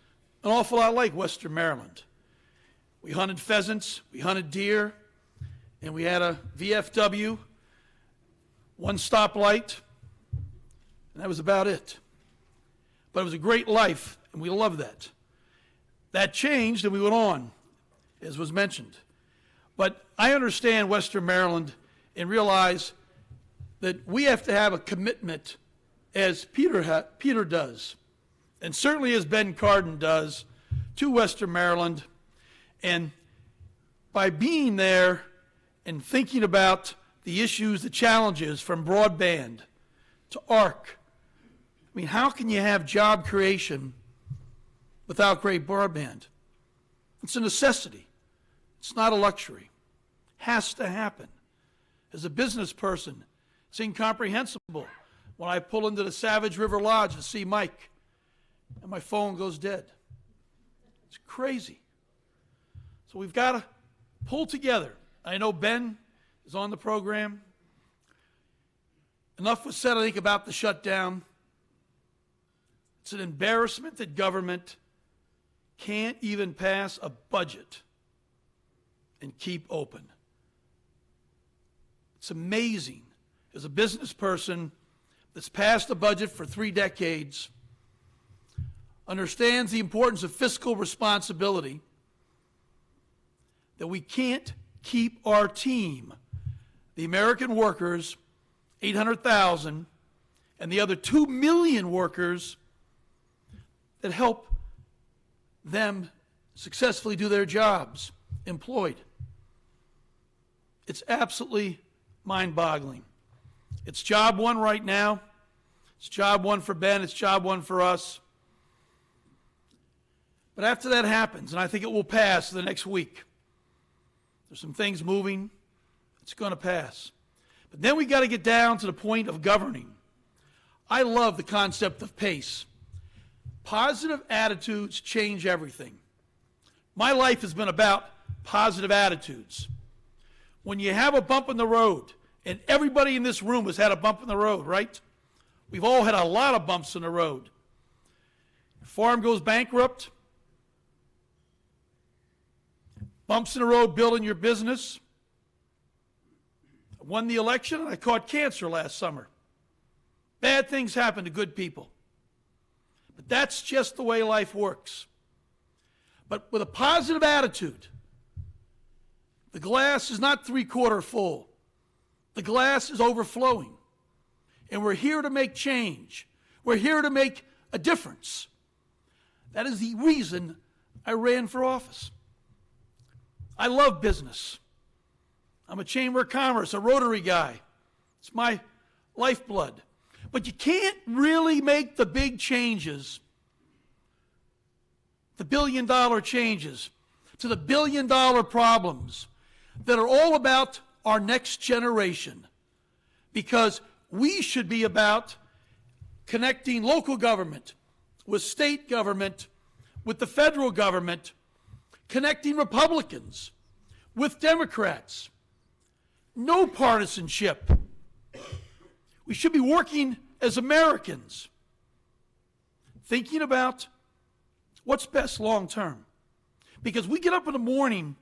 an awful lot like Western Maryland. We hunted pheasants, we hunted deer, and we had a VFW one stoplight, and that was about it. But it was a great life, and we loved that. That changed, and we went on, as was mentioned. But I understand Western Maryland and realize that we have to have a commitment, as Peter does, and certainly as Ben Cardin does, to Western Maryland. And by being there and thinking about the issues, the challenges from broadband to ARC, I mean, how can you have job creation without great broadband? It's a necessity. It's not a luxury. Has to happen. As a business person, it's incomprehensible when I pull into the Savage River Lodge to see Mike and my phone goes dead. It's crazy. So we've got to pull together. I know Ben is on the program. Enough was said, I think, about the shutdown. It's an embarrassment that government can't even pass a budget and keep open. It's amazing. As a business person that's passed a budget for 3 decades, understands the importance of fiscal responsibility, that we can't keep our team, the American workers, 800,000, and the other 2 million workers that help them successfully do their jobs, employed. It's absolutely mind-boggling. It's job one right now. It's job one for Ben. It's job one for us. But after that happens, and I think it will pass the next week, there's some things moving. It's going to pass. But then we got to get down to the point of governing. I love the concept of PACE. Positive attitudes change everything. My life has been about positive attitudes. When you have a bump in the road, and everybody in this room has had a bump in the road, right? We've all had a lot of bumps in the road. Your farm goes bankrupt. Bumps in the road building your business. I won the election and I caught cancer last summer. Bad things happen to good people. But that's just the way life works. But with a positive attitude, the glass is not 3/4 full. The glass is overflowing. And we're here to make change. We're here to make a difference. That is the reason I ran for office. I love business. I'm a Chamber of Commerce, a Rotary guy. It's my lifeblood. But you can't really make the big changes, the billion-dollar changes, to the billion-dollar problems that are all about our next generation, because we should be about connecting local government with state government, with the federal government, connecting Republicans with Democrats. No partisanship. We should be working as Americans, thinking about what's best long term. Because we get up in the morning,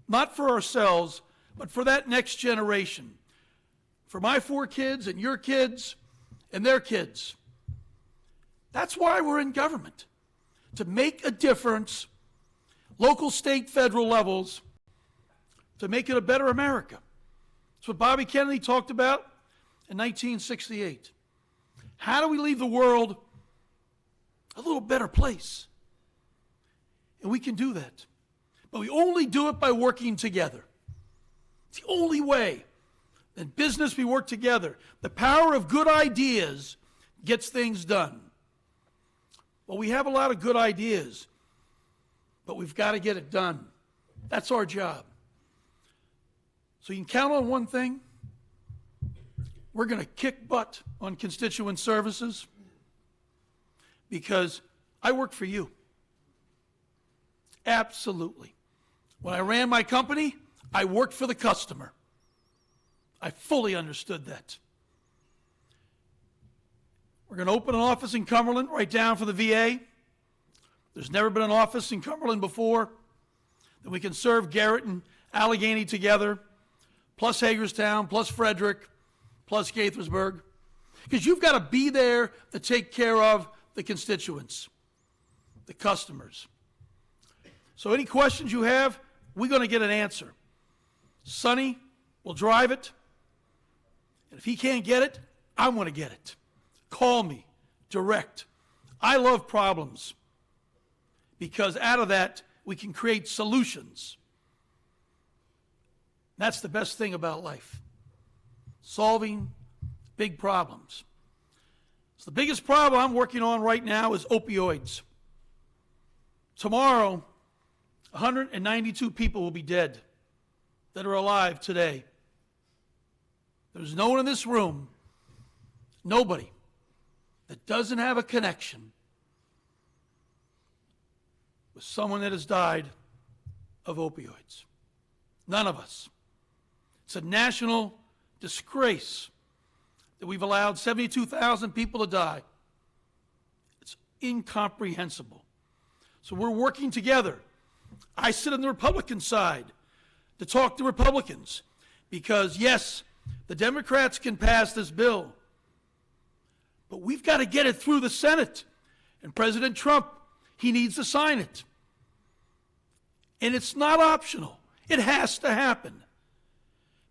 not for ourselves, but for that next generation. For my 4 kids and your kids and their kids. That's why we're in government. To make a difference, local, state, federal levels, to make it a better America. That's what Bobby Kennedy talked about in 1968. How do we leave the world a little better place? And we can do that. But we only do it by working together. It's the only way. In business, we work together. The power of good ideas gets things done. Well, we have a lot of good ideas, but we've got to get it done. That's our job. So you can count on one thing. We're going to kick butt on constituent services because I work for you. Absolutely. When I ran my company, I worked for the customer. I fully understood that. We're going to open an office in Cumberland, right down for the VA. There's never been an office in Cumberland before. That we can serve Garrett and Allegany together, plus Hagerstown, plus Frederick, plus Gaithersburg, because you've got to be there to take care of the constituents, the customers. So any questions you have, we're going to get an answer. Sonny will drive it, and if he can't get it, I'm going to get it. Call me, direct. I love problems, because out of that, we can create solutions. That's the best thing about life, solving big problems. So the biggest problem I'm working on right now is opioids. Tomorrow, 192 people will be dead that are alive today. There's no one in this room, nobody, that doesn't have a connection with someone that has died of opioids. None of us. It's a national disgrace that we've allowed 72,000 people to die. It's incomprehensible. So we're working together. I sit on the Republican side to talk to Republicans because, yes, the Democrats can pass this bill, but we've got to get it through the Senate. And President Trump, he needs to sign it. And it's not optional. It has to happen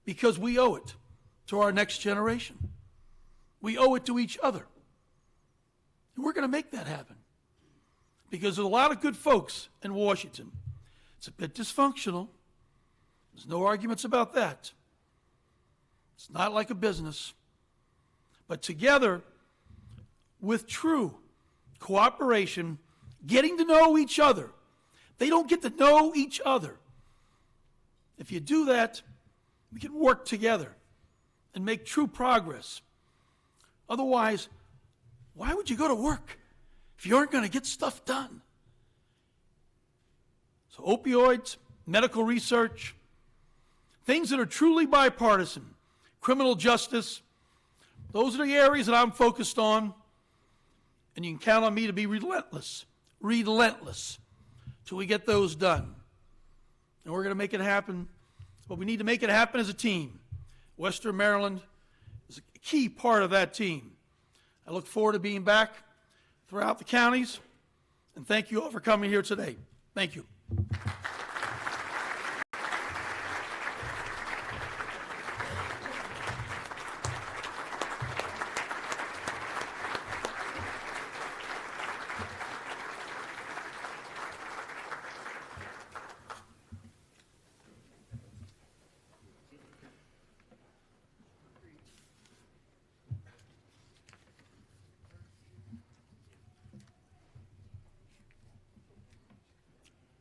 because we owe it to our next generation. We owe it to each other. And we're going to make that happen because there's a lot of good folks in Washington. It's a bit dysfunctional. There's no arguments about that. It's not like a business. But together, with true cooperation, getting to know each other. They don't get to know each other. If you do that, we can work together and make true progress. Otherwise, why would you go to work if you aren't going to get stuff done? So opioids, medical research, things that are truly bipartisan, criminal justice, those are the areas that I'm focused on, and you can count on me to be relentless till we get those done. And we're going to make it happen, but we need to make it happen as a team. Western Maryland is a key part of that team. I look forward to being back throughout the counties, and thank you all for coming here today. Thank you.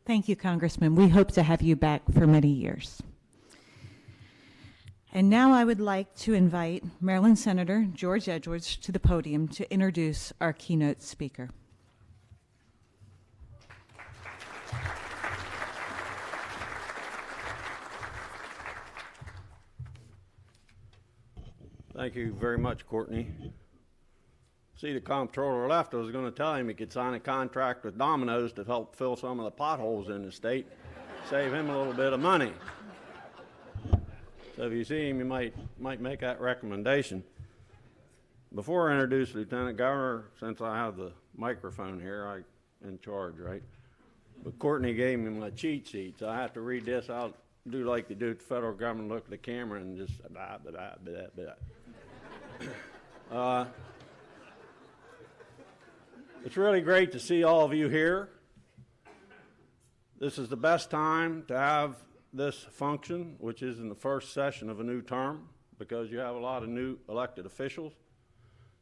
Thank you, Congressman. We hope to have you back for many years. And now I would like to invite Maryland Senator George Edwards to the podium to introduce our keynote speaker. Thank you very much, Courtney. See, the comptroller left. I was going to tell him he could sign a contract with Domino's to help fill some of the potholes in the state, save him a little bit of money. So if you see him, you might make that recommendation. Before I introduce Lieutenant Governor, since I have the microphone here, I'm in charge, right? But Courtney gave me my cheat sheet, so I have to read this. I'll do like they do at the federal government, look at the camera and just blah, blah, blah, blah. It's really great to see all of you here. This is the best time to have this function, which is in the first session of a new term, because you have a lot of new elected officials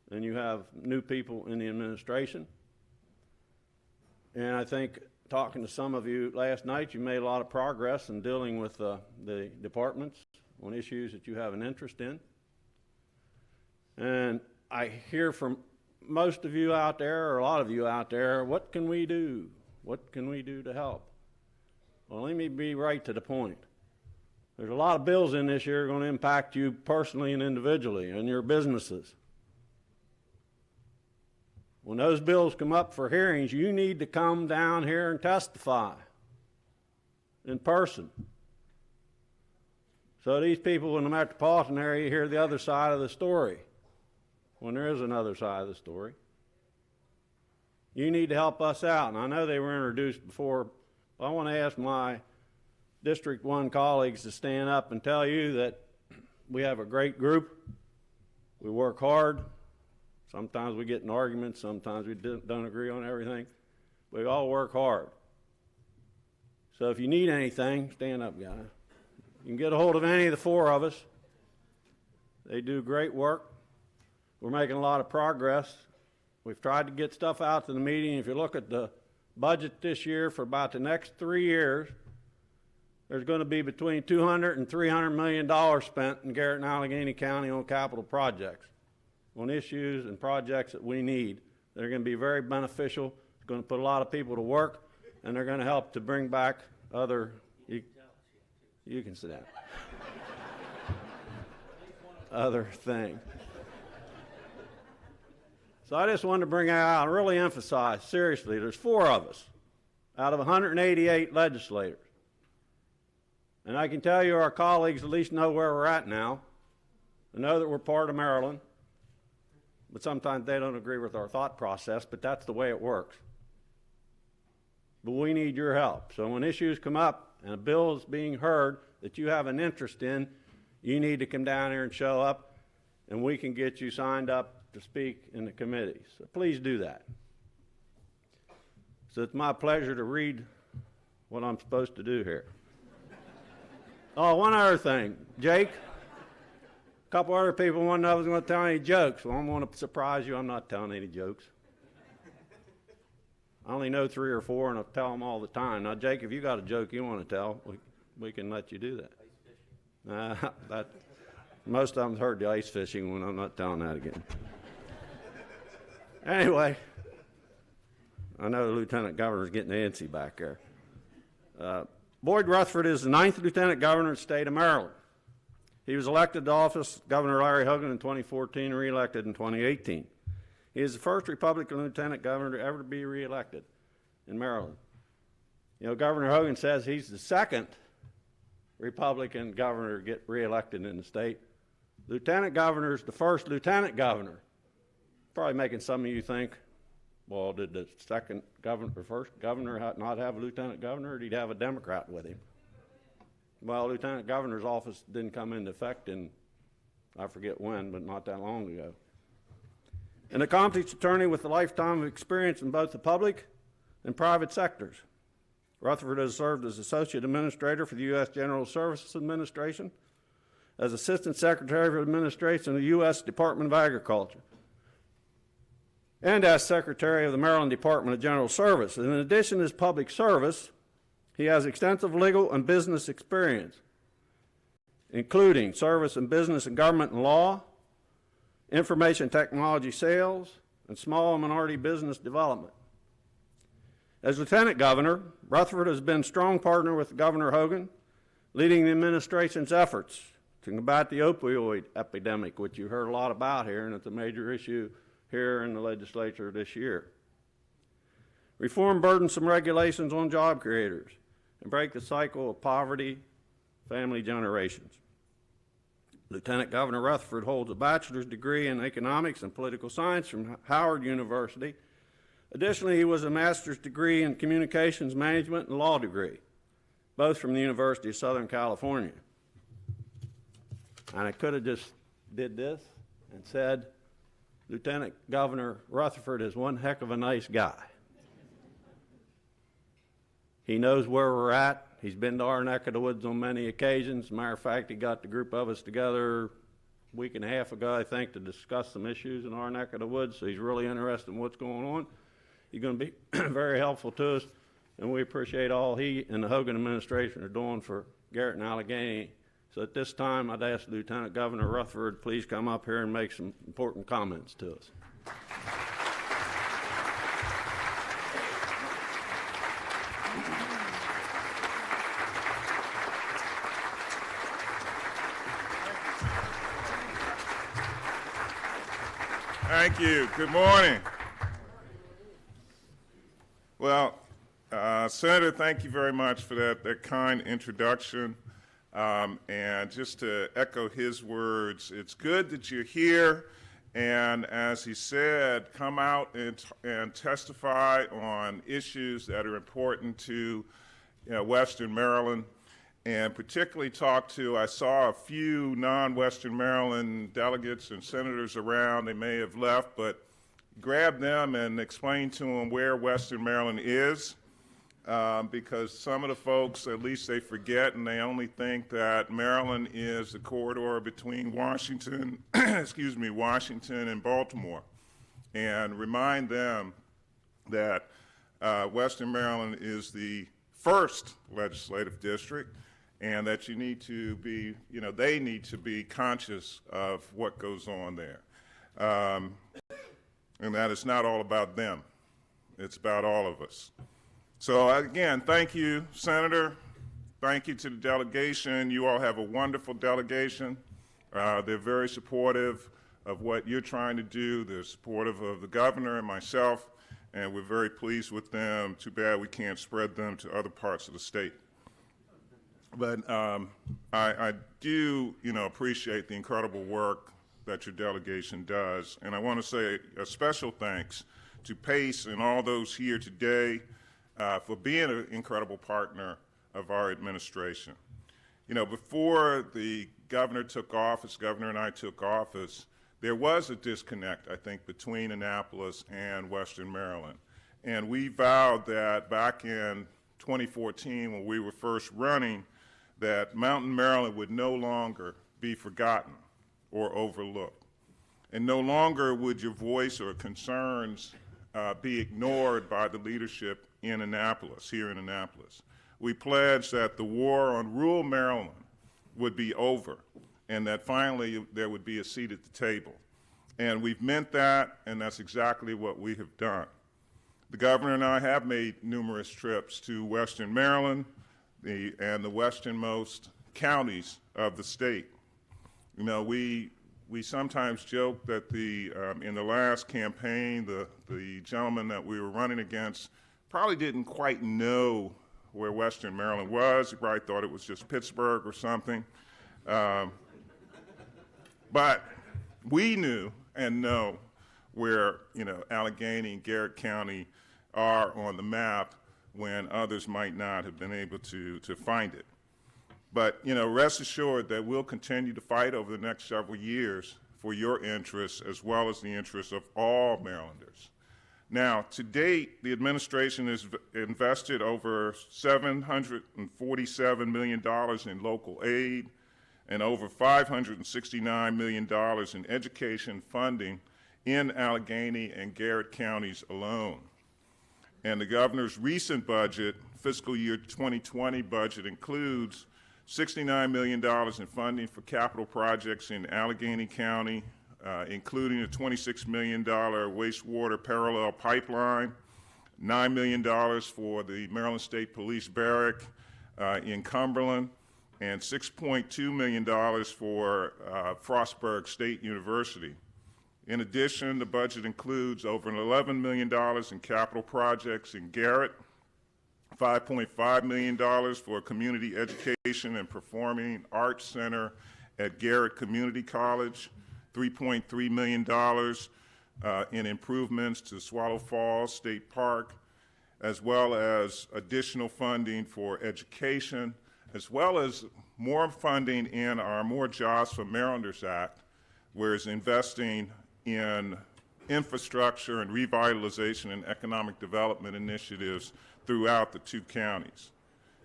and you have new people in the administration. And I think talking to some of you last night, you made a lot of progress in dealing with the departments on issues that you have an interest in. And I hear from most of you out there, or a lot of you out there, what can we do? What can we do to help? Well, let me be right to the point. There's a lot of bills in this year going to impact you personally and individually and your businesses. When those bills come up for hearings, you need to come down here and testify in person. So these people in the metropolitan area hear the other side of the story, when there is another side of the story. You need to help us out. And I know they were introduced before, but I want to ask my District 1 colleagues to stand up and tell you that we have a great group. We work hard. Sometimes we get in arguments. Sometimes we don't agree on everything. We all work hard. So if you need anything, stand up, guys. You can get a hold of any of the four of us. They do great work. We're making a lot of progress. We've tried to get stuff out to the meeting. If you look at the budget this year for about the next 3 years, there's going to be between $200 and $300 million spent in Garrett and Allegany County on capital projects, on issues and projects that we need. They're going to be very beneficial. It's going to put a lot of people to work, and they're going to help to bring back other. You can sit down. Other thing. So I just wanted to bring out and really emphasize, seriously, there's 4 of us out of 188 legislators. And I can tell you our colleagues at least know where we're at now. They know that we're part of Maryland. But sometimes they don't agree with our thought process, but that's the way it works. But we need your help. So when issues come up and a bill is being heard that you have an interest in, you need to come down here and show up, and we can get you signed up to speak in the committee. So please do that. So it's my pleasure to read what I'm supposed to do here. Oh, one other thing. Jake, a couple other people wanted to know if I was going to tell any jokes. Well, I'm going to surprise you. I'm not telling any jokes. I only know 3 or 4, and I tell them all the time. Now, Jake, if you got a joke you want to tell, we can let you do that. Most of them heard the ice fishing one. I'm not telling that again. Anyway, I know the Lieutenant Governor's getting antsy back there. Boyd Rutherford is the 9th Lieutenant Governor of the state of Maryland. He was elected to office, Governor Larry Hogan, in 2014 and re-elected in 2018. He is the first Republican Lieutenant Governor to ever be re-elected in Maryland. You know, Governor Hogan says he's the 2nd Republican governor to get re-elected in the state. Lieutenant Governor is the first Lieutenant Governor. Probably making some of you think, well, did the second governor, or first governor not have a Lieutenant Governor, or did he have a Democrat with him? Well, Lieutenant Governor's office didn't come into effect in, I forget when, but not that long ago. An accomplished attorney with a lifetime of experience in both the public and private sectors. Rutherford has served as Associate Administrator for the U.S. General Services Administration, as Assistant Secretary for Administration of the U.S. Department of Agriculture, and as Secretary of the Maryland Department of General Services. In addition to his public service, he has extensive legal and business experience, including service in business and government and law, information technology sales, and small and minority business development. As Lieutenant Governor, Rutherford has been a strong partner with Governor Hogan, leading the administration's efforts to combat the opioid epidemic, which you heard a lot about here, and it's a major issue here in the legislature this year. Reform burdensome regulations on job creators and break the cycle of poverty, family generations. Lieutenant Governor Rutherford holds a bachelor's degree in economics and political science from Howard University. Additionally, he was a master's degree in communications management and law degree, both from the University of Southern California. And I could have just did this and said, Lieutenant Governor Rutherford is one heck of a nice guy. He knows where we're at. He's been to our neck of the woods on many occasions. As a matter of fact, he got the group of us together a week and a half ago, I think, to discuss some issues in our neck of the woods. So he's really interested in what's going on. He's going to be very helpful to us, and we appreciate all he and the Hogan administration are doing for Garrett and Allegany. So at this time, I'd ask Lieutenant Governor Rutherford, please come up here and make some important comments to us. Thank you. Good morning. Well, Senator, thank you very much for that kind introduction. And just to echo his words, it's good that you're here. And as he said, come out and testify on issues that are important to Western Maryland. And particularly I saw a few non-Western Maryland delegates and senators around. They may have left, but grab them and explain to them where Western Maryland is. Because some of the folks, at least they forget, and they only think that Maryland is the corridor between Washington, Washington and Baltimore. And remind them that Western Maryland is the first legislative district, and that you need to be, they need to be conscious of what goes on there. And that it's not all about them. It's about all of us. So again, thank you, Senator. Thank you to the delegation. You all have a wonderful delegation. They're very supportive of what you're trying to do. They're supportive of the governor and myself, and we're very pleased with them. Too bad we can't spread them to other parts of the state. But I do, appreciate the incredible work that your delegation does. And I want to say a special thanks to Pace and all those here today for being an incredible partner of our administration. Before the governor and I took office, there was a disconnect, I think, between Annapolis and Western Maryland. And we vowed that back in 2014, when we were first running, that Mountain Maryland would no longer be forgotten or overlooked. And no longer would your voice or concerns be ignored by the leadership in Annapolis, here in Annapolis. We pledged that the war on rural Maryland would be over and that finally there would be a seat at the table. And we've meant that, and that's exactly what we have done. The governor and I have made numerous trips to Western Maryland and the westernmost counties of the state. We sometimes joke that in the last campaign, the gentleman that we were running against probably didn't quite know where Western Maryland was. He probably thought it was just Pittsburgh or something. But we knew and know where, Allegany and Garrett County are on the map when others might not have been able to find it. But, rest assured that we'll continue to fight over the next several years for your interests as well as the interests of all Marylanders. Now, to date, the administration has invested over $747 million in local aid and over $569 million in education funding in Allegany and Garrett counties alone. And the governor's recent budget, fiscal year 2020 budget, includes $69 million in funding for capital projects in Allegany County, including a $26 million wastewater parallel pipeline, $9 million for the Maryland State Police Barrack in Cumberland, and $6.2 million for Frostburg State University. In addition, the budget includes over $11 million in capital projects in Garrett, $5.5 million for a community education and performing arts center at Garrett Community College, $3.3 million in improvements to Swallow Falls State Park, as well as additional funding for education, as well as more funding in our More Jobs for Marylanders Act, where it's investing in infrastructure and revitalization and economic development initiatives throughout the two counties.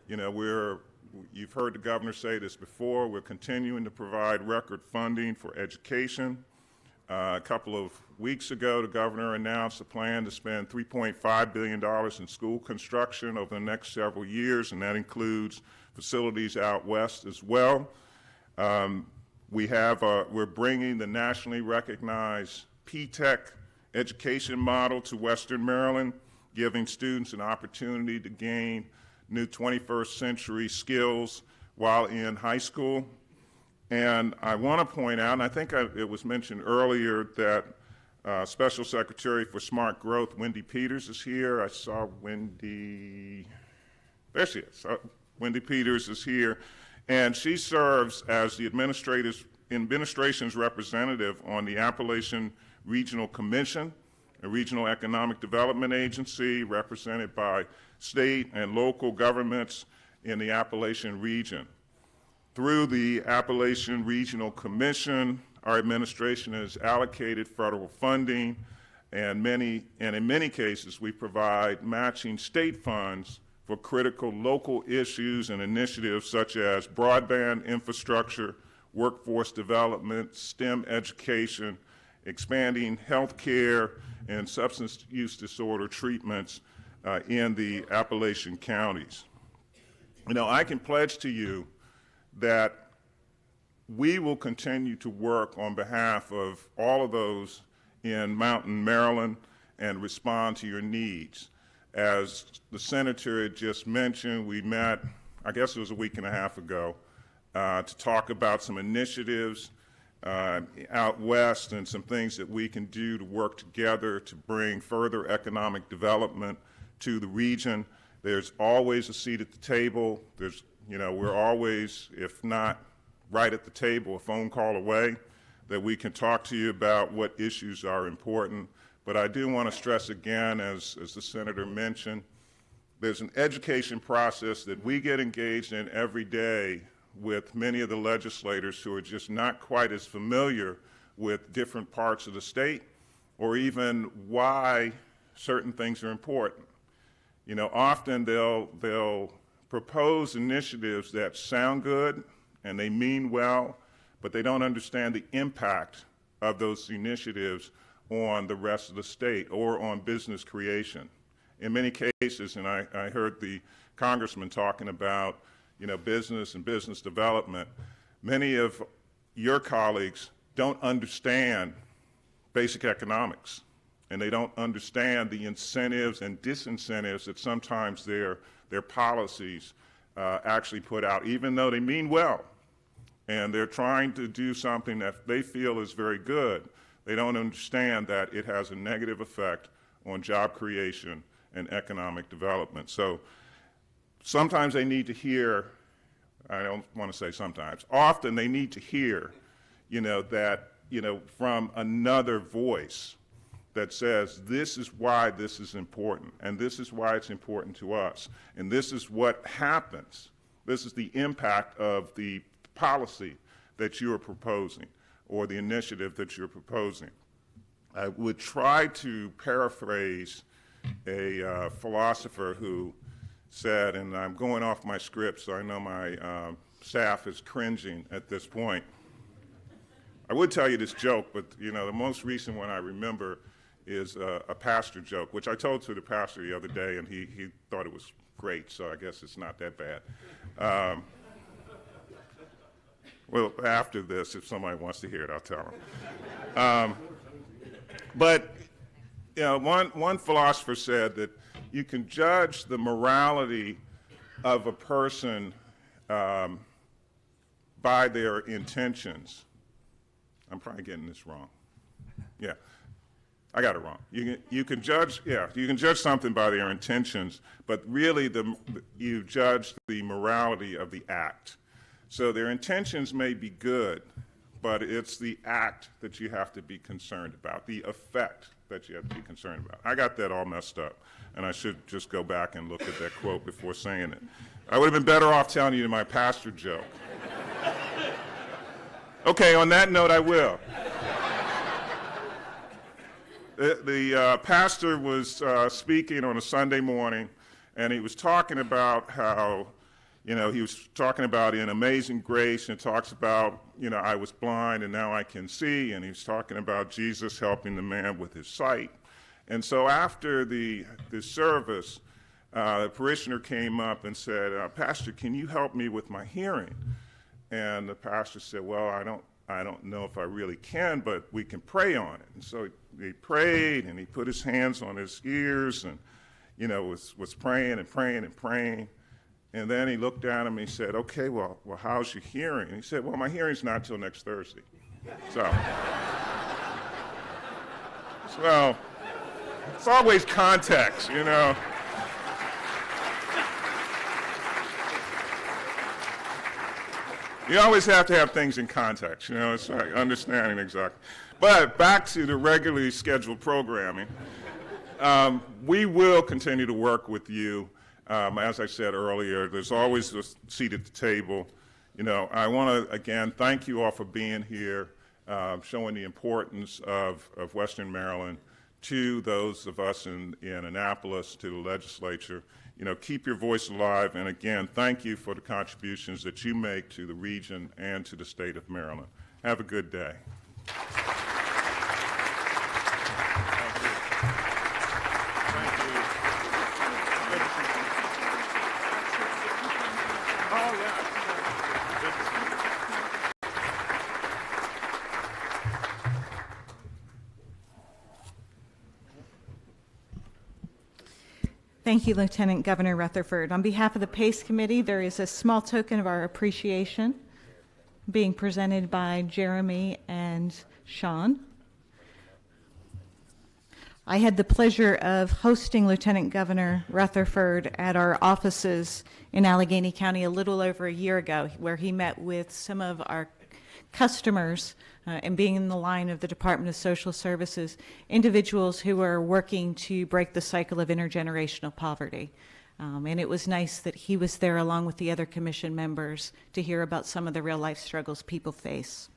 You've heard the governor say this before, we're continuing to provide record funding for education. A couple of weeks ago, the governor announced a plan to spend $3.5 billion in school construction over the next several years, and that includes facilities out west as well. We're bringing the nationally recognized P-TECH education model to Western Maryland, giving students an opportunity to gain new 21st century skills while in high school. And I want to point out, and I think it was mentioned earlier, that Special Secretary for Smart Growth, Wendy Peters, is here. I saw Wendy, there she is. Wendy Peters is here. And she serves as the administration's representative on the Appalachian Regional Commission, a regional economic development agency represented by state and local governments in the Appalachian region. Through the Appalachian Regional Commission, our administration has allocated federal funding, and in many cases, we provide matching state funds for critical local issues and initiatives such as broadband infrastructure, workforce development, STEM education, expanding health care, and substance use disorder treatments in the Appalachian counties. You know, I can pledge to you that we will continue to work on behalf of all of those in Mountain, Maryland, and respond to your needs. As the senator had just mentioned, we met, I guess it was a week and a half ago, to talk about some initiatives out west and some things that we can do to work together to bring further economic development to the region. There's always a seat at the table. We're always, if not right at the table, a phone call away that we can talk to you about what issues are important. But I do want to stress again, as the senator mentioned, there's an education process that we get engaged in every day with many of the legislators who are just not quite as familiar with different parts of the state or even why certain things are important. You know, often they'll propose initiatives that sound good and they mean well, but they don't understand the impact of those initiatives on the rest of the state or on business creation. In many cases, and I heard the Congressman talking about, you know, business and business development, many of your colleagues don't understand basic economics, and they don't understand the incentives and disincentives that sometimes their policies actually put out, even though they mean well, and they're trying to do something that they feel is very good. They don't understand that it has a negative effect on job creation and economic development. So sometimes they need to hear, I don't want to say sometimes, often they need to hear, you know, that, you know, from another voice that says this is why this is important, and this is why it's important to us, and this is what happens. This is the impact of the policy that you are proposing or the initiative that you're proposing. I would try to paraphrase a philosopher who said, and I'm going off my script, so I know my staff is cringing at this point. I would tell you this joke, but you know, the most recent one I remember is a pastor joke, which I told to the pastor the other day, and he thought it was great, so I guess it's not that bad. Well, after this, if somebody wants to hear it, I'll tell them. But you know, one philosopher said that you can judge the morality of a person by their intentions. I'm probably getting this wrong. Yeah, I got it wrong. You can judge something by their intentions, but really you judge the morality of the act. So their intentions may be good, but it's the act that you have to be concerned about, the effect that you have to be concerned about. I got that all messed up, and I should just go back and look at that quote before saying it. I would have been better off telling you my pastor joke. Okay, on that note, I will. The pastor was speaking on a Sunday morning, and he was talking about how, you know, he was talking about in Amazing Grace, and talks about, you know, I was blind and now I can see, and he's talking about Jesus helping the man with his sight. And so after the service, the parishioner came up and said, Pastor, can you help me with my hearing? And the pastor said, well, I don't know if I really can, but we can pray on it. And so he prayed, and he put his hands on his ears, and, you know, was praying and praying and praying. And then he looked down at me and he said, okay, well, how's your hearing? And he said, well, my hearing's not till next Thursday. So it's always context, you know. You always have to have things in context, you know, it's like understanding exactly. But back to the regularly scheduled programming. We will continue to work with you. As I said earlier, there's always a seat at the table. You know, I want to, again, thank you all for being here, showing the importance of Western Maryland to those of us in Annapolis, to the legislature. You know, keep your voice alive, and again, thank you for the contributions that you make to the region and to the state of Maryland. Have a good day. Thank you, Lieutenant Governor Rutherford. On behalf of the PACE Committee, there is a small token of our appreciation being presented by Jeremy and Sean. I had the pleasure of hosting Lieutenant Governor Rutherford at our offices in Allegany County a little over a year ago, where he met with some of our customers and being in the line of the Department of Social Services, individuals who are working to break the cycle of intergenerational poverty. And it was nice that he was there along with the other commission members to hear about some of the real life struggles people face.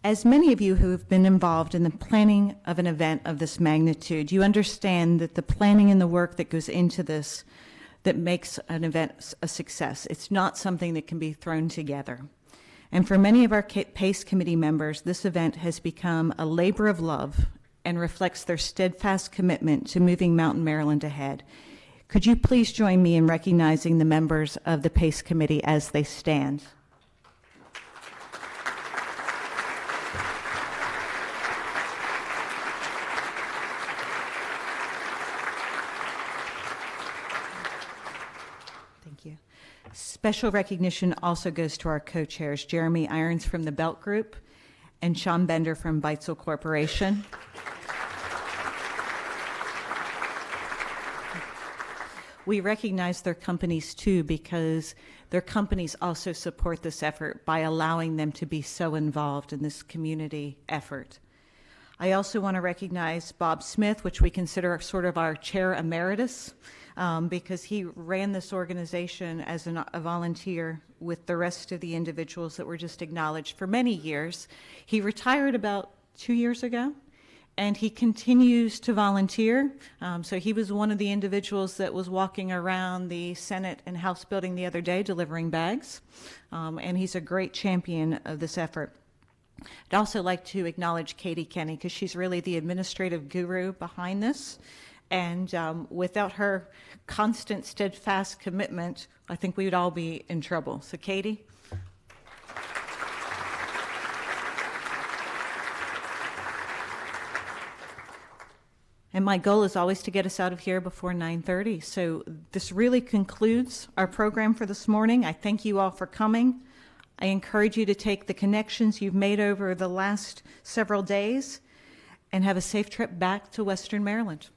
As many of you who have been involved in the planning of an event of this magnitude, you understand that the planning and the work that goes into this that makes an event a success. It's not something that can be thrown together. And for many of our PACE committee members, this event has become a labor of love and reflects their steadfast commitment to moving Mountain Maryland ahead. Could you please join me in recognizing the members of the PACE committee as they stand? Special recognition also goes to our co-chairs, Jeremy Irons from the Belt Group and Sean Bender from Beitzel Corporation. We recognize their companies too, because their companies also support this effort by allowing them to be so involved in this community effort. I also want to recognize Bob Smith, which we consider sort of our chair emeritus, because he ran this organization as a volunteer with the rest of the individuals that were just acknowledged for many years. He retired about 2 years ago, and he continues to volunteer. So he was one of the individuals that was walking around the Senate and House building the other day delivering bags, and he's a great champion of this effort. I'd also like to acknowledge Katie Kenny, because she's really the administrative guru behind this. And without her constant, steadfast commitment, I think we would all be in trouble. So, Katie. And my goal is always to get us out of here before 9:30. So this really concludes our program for this morning. I thank you all for coming. I encourage you to take the connections you've made over the last several days and have a safe trip back to Western Maryland.